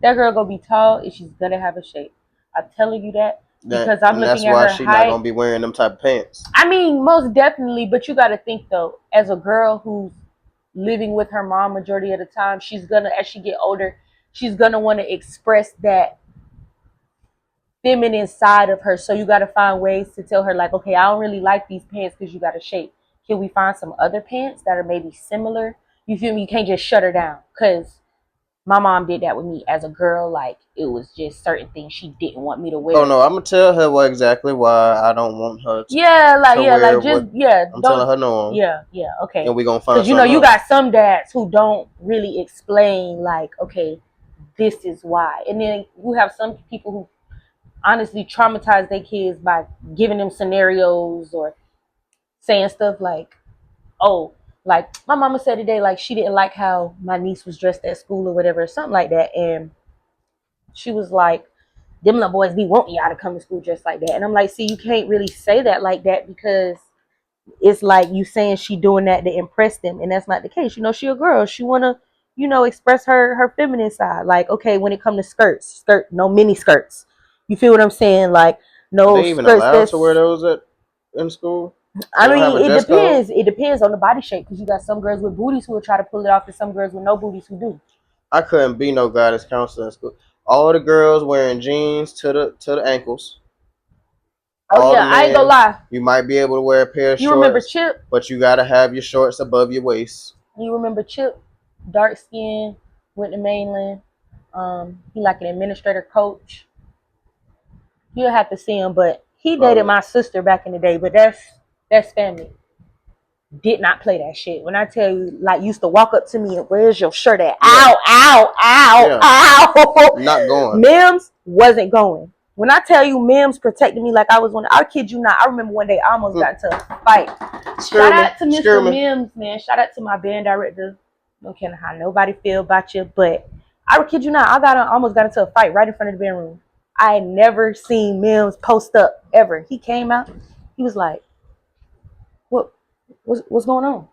Speaker 2: That girl gonna be tall and she's gonna have a shape. I'm telling you that because I'm looking at her height. That's why she's not
Speaker 1: gonna be wearing them type of pants.
Speaker 2: I mean, most definitely, but you gotta think though, as a girl who's living with her mom majority of the time, she's gonna, as she get older, she's gonna want to express that feminine side of her. So you gotta find ways to tell her like, okay, I don't really like these pants because you got a shape. Can we find some other pants that are maybe similar? You feel me? You can't just shut her down because my mom did that with me as a girl. Like it was just certain things she didn't want me to wear.
Speaker 1: Oh no, I'm gonna tell her exactly why I don't want her to.
Speaker 2: I'm
Speaker 1: telling her no.
Speaker 2: Yeah, okay.
Speaker 1: And we gonna find.
Speaker 2: Because you got some dads who don't really explain like, okay, this is why, and then you have some people who honestly traumatize their kids by giving them scenarios or saying stuff like, oh, like my mama said today, like she didn't like how my niece was dressed at school or whatever, something like that. And she was like, them little boys be wanting y'all to come to school dressed like that. And I'm like, see, you can't really say that like that because it's like you saying she doing that to impress them, and that's not the case. You know, she a girl. She wanna, express her feminine side. Like, okay, when it comes to no mini skirts. You feel what I'm saying? Like,
Speaker 1: Are
Speaker 2: no
Speaker 1: they even
Speaker 2: skirts
Speaker 1: allowed
Speaker 2: that's
Speaker 1: to wear those in school?
Speaker 2: I
Speaker 1: They don't have
Speaker 2: mean,
Speaker 1: a
Speaker 2: it
Speaker 1: dress code?
Speaker 2: depends. It depends on the body shape because you got some girls with booties who will try to pull it off, and some girls with no booties who do.
Speaker 1: I couldn't be no guidance counselor in school. All the girls wearing jeans to the ankles.
Speaker 2: Oh
Speaker 1: All the
Speaker 2: yeah, I ain't gonna
Speaker 1: men,
Speaker 2: lie.
Speaker 1: you might be able to wear a pair of
Speaker 2: You remember
Speaker 1: shorts,
Speaker 2: Chip?
Speaker 1: but you gotta have your shorts above your waist.
Speaker 2: You remember Chip? Dark skin, went to mainland. He like an administrator coach. You'll have to see him, but he dated
Speaker 1: Oh,
Speaker 2: my sister back in the day. But that's family. Did not play that shit. When I tell you, like, used to walk up to me and where's your shirt at?
Speaker 1: yeah,
Speaker 2: Ow, ow, ow,
Speaker 1: yeah,
Speaker 2: ow.
Speaker 1: not going.
Speaker 2: Mims wasn't going. When I tell you Mims protected me like I was one, I kid you not. I remember one day I almost got into a fight. Shout out to Mr. Mims, man. Shout out to my band director. Don't care how nobody feel about you, but I kid you not, almost got into a fight right in front of the band room. I had never seen Mims post up ever. He came out. He was like, "What? What's going on?"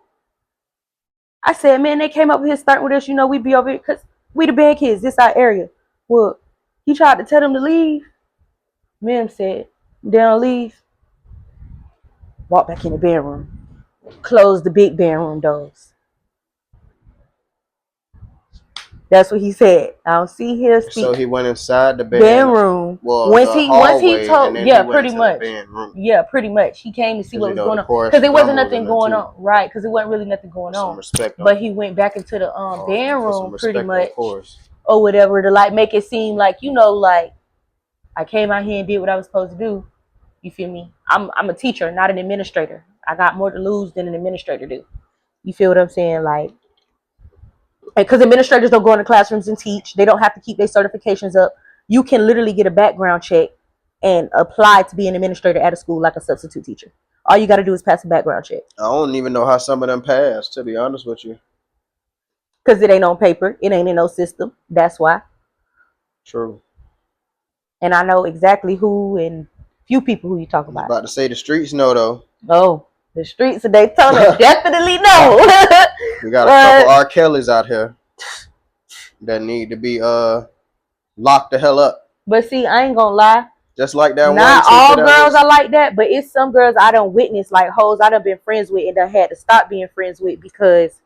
Speaker 2: I said, "Man, they came up here starting with us. You know, we be over here because we the band kids. This our area." Well, he tried to tell them to leave. Mims said, "They don't leave." Walk back in the bedroom. Close the big bedroom doors. That's what he said. I don't see here speak.
Speaker 1: So he went inside the
Speaker 2: Bedroom.
Speaker 1: well,
Speaker 2: Once
Speaker 1: the
Speaker 2: he
Speaker 1: hallway, and
Speaker 2: told,
Speaker 1: then
Speaker 2: yeah,
Speaker 1: he went
Speaker 2: pretty
Speaker 1: into the
Speaker 2: much.
Speaker 1: band room.
Speaker 2: Yeah, pretty much. He came to see what was going on because it wasn't nothing going on, right? Because it wasn't really nothing going on.
Speaker 1: Respect
Speaker 2: but he went back into the band room pretty much, or whatever, to like make it seem like like I came out here and did what I was supposed to do. You feel me? I'm a teacher, not an administrator. I got more to lose than an administrator do. You feel what I'm saying? Like, because administrators don't go into classrooms and teach. They don't have to keep their certifications up. You can literally get a background check and apply to be an administrator at a school like a substitute teacher. All you got to do is pass a background check.
Speaker 1: I don't even know how some of them passed, to be honest with you.
Speaker 2: Because it ain't on paper. It ain't in no system. That's why.
Speaker 1: True.
Speaker 2: And I know exactly who and few people who you talk about.
Speaker 1: I was about to say the streets know, though.
Speaker 2: Oh, the streets of Daytona definitely know.
Speaker 1: We got a couple R. Kellys out here that need to be locked the hell up.
Speaker 2: But see, I ain't gonna lie.
Speaker 1: Just like that
Speaker 2: Not
Speaker 1: one.
Speaker 2: all girls are like that, but it's some girls I done witnessed, like hoes I done been friends with and done had to stop being friends with because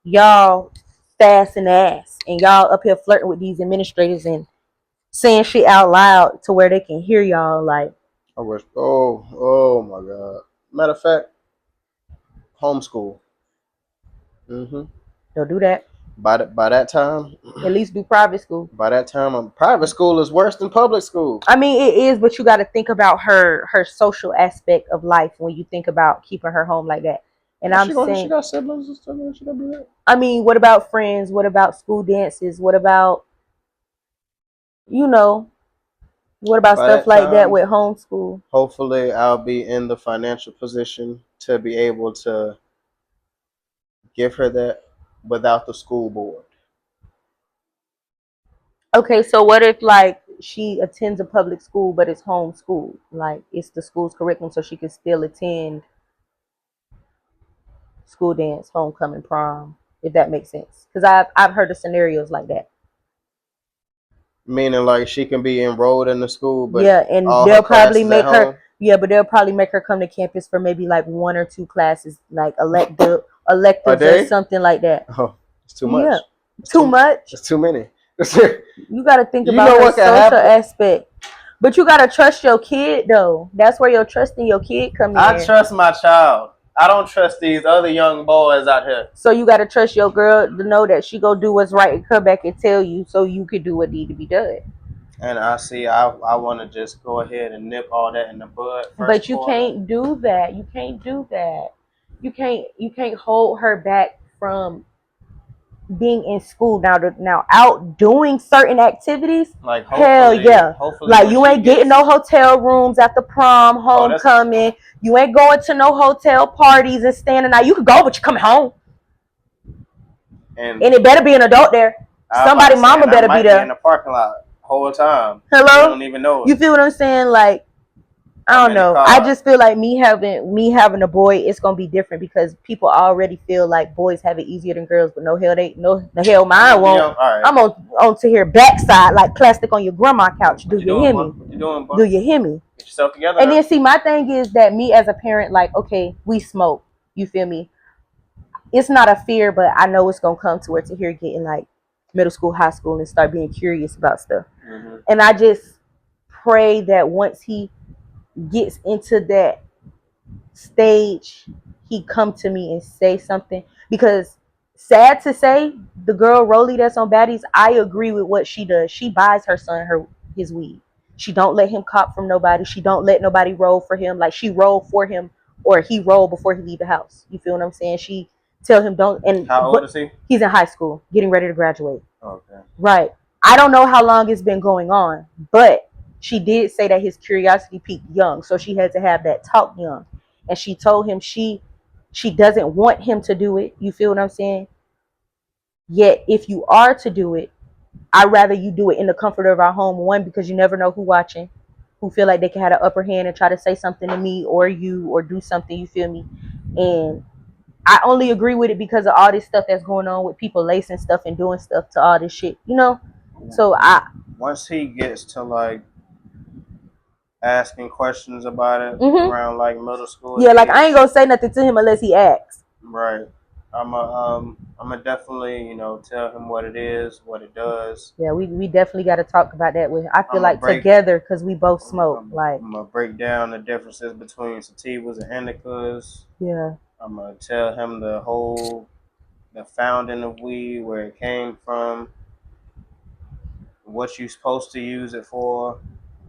Speaker 2: y'all fast in the ass and y'all up here flirting with these administrators and saying shit out loud to where they can hear y'all. Like,
Speaker 1: I wish. Oh my God. Matter of fact, homeschool.
Speaker 2: Don't do that.
Speaker 1: By that time,
Speaker 2: at least do private school.
Speaker 1: By that time, private school is worse than public school.
Speaker 2: I mean, it is, but you got to think about her social aspect of life when you think about keeping her home like that. And I'm saying,
Speaker 1: she got siblings and stuff. She gotta do that.
Speaker 2: I mean, what about friends? What about school dances? What about what about stuff like that with homeschool?
Speaker 1: Hopefully, I'll be in the financial position to be able to give her that without the school board.
Speaker 2: Okay, so what if like she attends a public school but it's homeschool? Like it's the school's curriculum so she can still attend school dance, homecoming, prom, if that makes sense. Because I've heard of scenarios like that.
Speaker 1: Meaning like she can be enrolled in the school, but
Speaker 2: yeah, and they'll probably make her but they'll probably make her come to campus for maybe like 1 or 2 classes, like electives or something like that.
Speaker 1: Oh, it's too much.
Speaker 2: Yeah, too much.
Speaker 1: It's too many.
Speaker 2: You got to think about her social aspect. But you got to trust your kid, though. That's where your trust in your kid come in.
Speaker 1: I trust my child. I don't trust these other young boys out here.
Speaker 2: So you got to trust your girl to know that she go do what's right and come back and tell you so you could do what need to be done.
Speaker 1: And I want to just go ahead and nip all that in the bud.
Speaker 2: But you can't do that. You can't do that. You can't hold her back from being in school now out doing certain activities.
Speaker 1: Like
Speaker 2: hell yeah. Like you ain't getting no hotel rooms at the prom, homecoming. You ain't going to no hotel parties and standing out. You could go, but you coming home. And it better be an adult there. Somebody mama better be there.
Speaker 1: In the parking lot. whole time.
Speaker 2: Hello?
Speaker 1: You don't even know it.
Speaker 2: You feel what I'm saying? Like, I don't know. I just feel like me having a boy, it's gonna be different because people already feel like boys have it easier than girls, but no hell mine won't. Right. I'm on to here backside like plastic on your grandma couch. Do you hear me?
Speaker 1: What you doing,
Speaker 2: do you hear me?
Speaker 1: Get yourself together.
Speaker 2: And then see, my thing is that me as a parent, like, okay, we smoke. You feel me? It's not a fear, but I know it's gonna come to where to here getting like middle school, high school, and start being curious about stuff. Mm-hmm. And I just pray that once he gets into that stage, he come to me and say something, because sad to say, the girl Rolly that's on Baddies, I agree with what she does. She buys her son his weed. She don't let him cop from nobody. She don't let nobody roll for him. Like, she roll for him or he roll before he leave the house. You feel what I'm saying? She tell him don't. And
Speaker 1: how old is he?
Speaker 2: He's in high school, getting ready to graduate.
Speaker 1: Okay.
Speaker 2: Right. I don't know how long it's been going on, but she did say that his curiosity peaked young, so she had to have that talk young. And she told him she doesn't want him to do it. You feel what I'm saying? Yet, if you are to do it, I'd rather you do it in the comfort of our home. One, because you never know who watching, who feel like they can have an upper hand and try to say something to me or you or do something. You feel me? And I only agree with it because of all this stuff that's going on with people lacing stuff and doing stuff to all this shit, you know? So
Speaker 1: once he gets to like asking questions about it, mm-hmm, around like middle school.
Speaker 2: Yeah, like I ain't gonna say nothing to him unless he asks.
Speaker 1: Right. I'm a definitely, tell him what it is, what it does.
Speaker 2: Yeah, we definitely got to talk about that with him. I feel like together, because we both smoke. I'm
Speaker 1: gonna break down the differences between sativas and indicas.
Speaker 2: Yeah.
Speaker 1: I'm gonna tell him the founding of weed, where it came from, what you're supposed to use it for,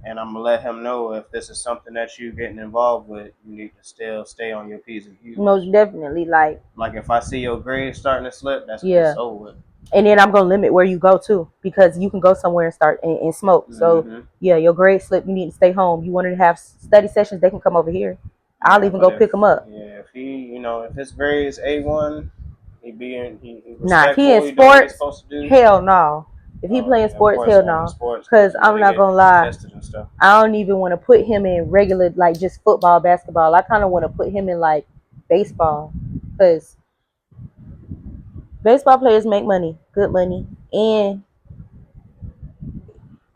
Speaker 1: and I'm gonna let him know if this is something that you're getting involved with, you need to still stay on your P's and Q's.
Speaker 2: Most definitely, like
Speaker 1: if I see your grades starting to slip, that's what it's over with.
Speaker 2: And then I'm gonna limit where you go to, because you can go somewhere and start and smoke. So mm-hmm, yeah, your grade slip, you need to stay home. You wanted to have study sessions, they can come over here. I'll even go pick them up.
Speaker 1: Yeah, if he, if his grade is A1, he
Speaker 2: if he in sports, hell no. If he playing sports, hell no. Because I'm not gonna lie, I don't even want to put him in regular, like, just football, basketball. I kind of want to put him in like baseball, because baseball players make money, good money, and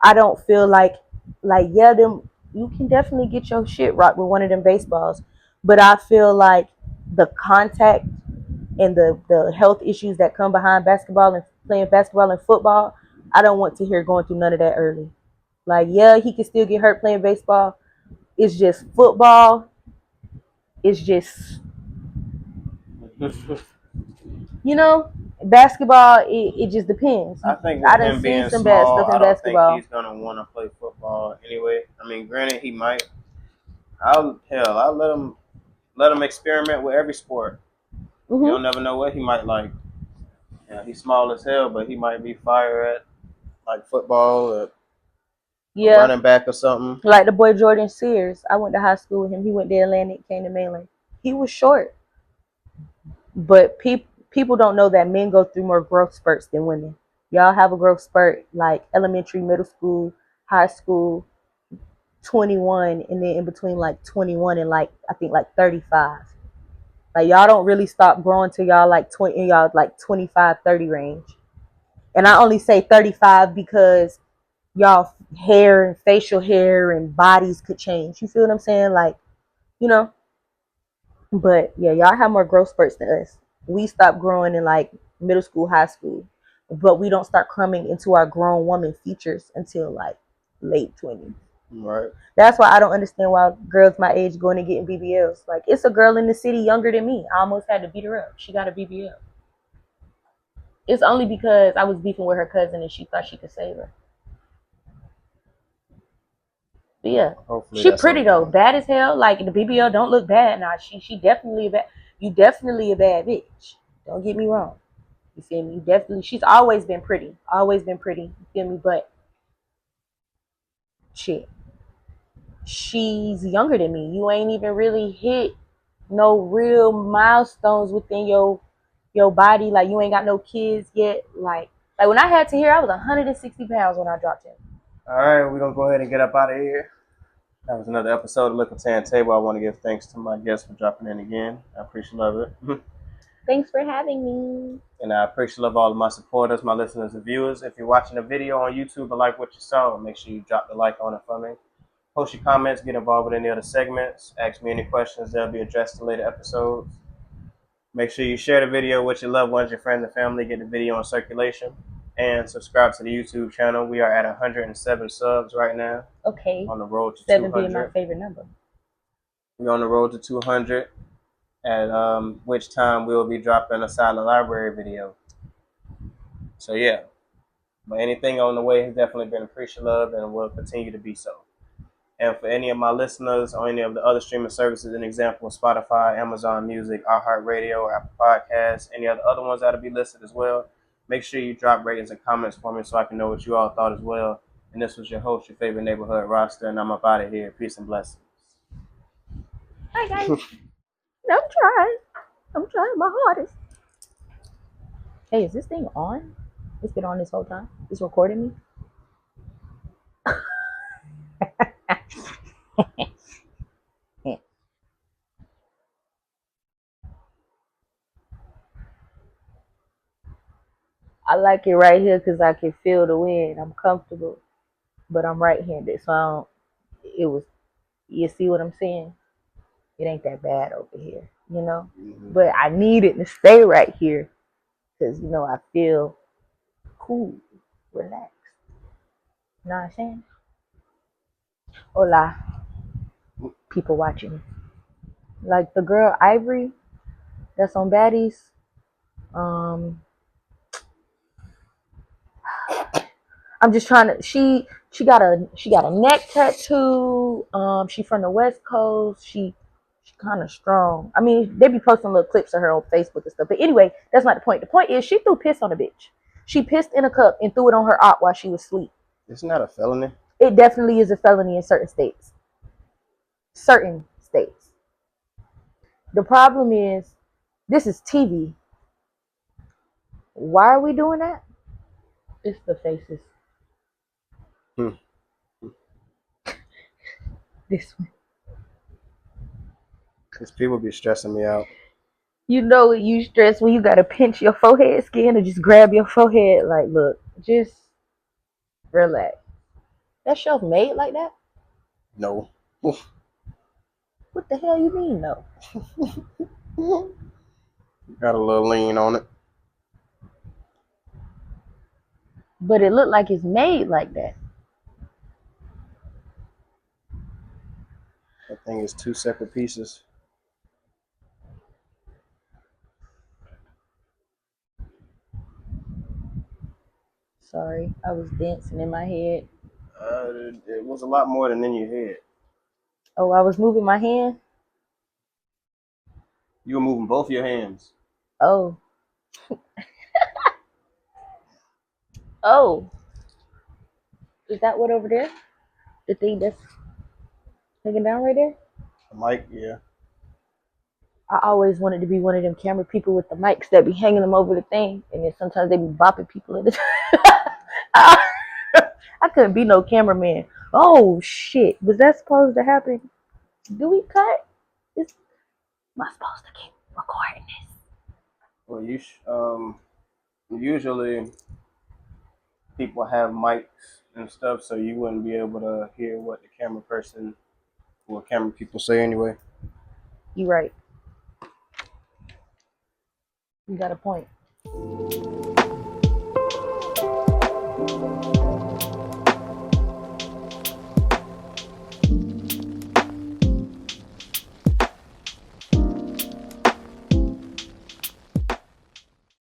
Speaker 2: I don't feel like them. You can definitely get your shit rocked with one of them baseballs, but I feel like the contact and the health issues that come behind basketball and playing basketball and football, I don't want to hear going through none of that early. Like, yeah, he can still get hurt playing baseball. It's just football. It's just basketball. It just depends.
Speaker 1: I think with him being some bad stuff in basketball. I don't think he's gonna want to play football anyway. I mean, granted, he might. I'll let him experiment with every sport. Mm-hmm. You'll never know what he might like. Yeah, he's small as hell, but he might be fire at like football or running back or something.
Speaker 2: Like the boy Jordan Sears. I went to high school with him. He went to Atlantic, came to Mainland. He was short, but people don't know that men go through more growth spurts than women. Y'all have a growth spurt like elementary, middle school, high school, 21, and then in between like 21 and like I think like 35. Like, y'all don't really stop growing till y'all like 20, y'all like 25, 30 range. And I only say 35 because y'all hair and facial hair and bodies could change. You feel what I'm saying? Like, but yeah, y'all have more growth spurts than us. We stop growing in like middle school, high school, but we don't start coming into our grown woman features until like late 20s.
Speaker 1: Right.
Speaker 2: That's why I don't understand why girls my age going and getting BBLs. Like, it's a girl in the city younger than me. I almost had to beat her up. She got a BBL. It's only because I was beefing with her cousin and she thought she could save her. But yeah, hopefully she pretty though, bad as hell. Like, the BBL don't look bad. Nah, she definitely a bad. You definitely a bad bitch. Don't get me wrong. You feel me? You definitely. She's always been pretty. Always been pretty. You feel me? But shit, she's younger than me. You ain't even really hit no real milestones within your body. Like, you ain't got no kids yet. Like when I had Tahir, I was 160 pounds when I dropped him.
Speaker 1: All right, we're gonna go ahead and get up out of here. That was another episode of Likkle Table. I want to give thanks to my guests for dropping in again. I appreciate it.
Speaker 2: Thanks for having me.
Speaker 1: And I appreciate all of my supporters, my listeners, and viewers. If you're watching a video on YouTube and like what you saw, make sure you drop the like on it for me. Post your comments, get involved with any other segments, ask me any questions, they'll be addressed in later episodes. Make sure you share the video with your loved ones, your friends, and family, get the video in circulation, and subscribe to the YouTube channel. We are at 107 subs right now.
Speaker 2: Okay.
Speaker 1: On the road to
Speaker 2: 7
Speaker 1: 200.
Speaker 2: being my favorite number.
Speaker 1: We're on the road to 200, at which time we'll be dropping a silent library video. So yeah, but anything on the way has definitely been appreciative of and will continue to be so. And for any of my listeners on any of the other streaming services, an example, Spotify, Amazon Music, iHeartRadio, Apple Podcasts, any other ones that'll be listed as well, make sure you drop ratings and comments for me so I can know what you all thought as well. And this was your host, your favorite neighborhood roster, and I'm up out of here. Peace and blessings.
Speaker 2: Hi guys. I'm trying my hardest. Hey, is this thing on? It's been on this whole time? It's recording me? I like it right here because I can feel the wind. I'm comfortable, but I'm right-handed, so I don't. It was. You see what I'm saying? It ain't that bad over here, you know.
Speaker 1: Mm-hmm.
Speaker 2: But I need it to stay right here because I feel cool, relaxed. You know what I'm saying? Hola, people watching. Like the girl Ivory, that's on Baddies. I'm just trying to. She got a neck tattoo. She from the West Coast. She kind of strong. I mean, they be posting little clips of her on Facebook and stuff. But anyway, that's not the point. The point is she threw piss on a bitch. She pissed in a cup and threw it on her op while she was asleep.
Speaker 1: Isn't that a felony?
Speaker 2: It definitely is a felony in certain states. Certain states. The problem is, this is TV. Why are we doing that? It's the faces. This one.
Speaker 1: Because people be stressing me out.
Speaker 2: You know you stress when you gotta pinch your forehead skin or just grab your forehead. Like, look, just relax. That shelf made like that?
Speaker 1: No.
Speaker 2: What the hell you mean, no?
Speaker 1: Got a little lean on it.
Speaker 2: But it looked like it's made like that.
Speaker 1: That thing is 2 separate pieces.
Speaker 2: Sorry, I was dancing in my head.
Speaker 1: It was a lot more than in your head.
Speaker 2: Oh, I was moving my hand?
Speaker 1: You were moving both your hands.
Speaker 2: Oh. Oh. Is that what over there? The thing that's hanging down right there?
Speaker 1: The mic, yeah.
Speaker 2: I always wanted to be one of them camera people with the mics that be hanging them over the thing, and then sometimes they be bopping people in the I couldn't be no cameraman. Oh shit. Was that supposed to happen? Do we cut? Am I supposed to keep recording this?
Speaker 1: Well, usually people have mics and stuff, so you wouldn't be able to hear what the camera person or camera people say anyway.
Speaker 2: You right. You got a point.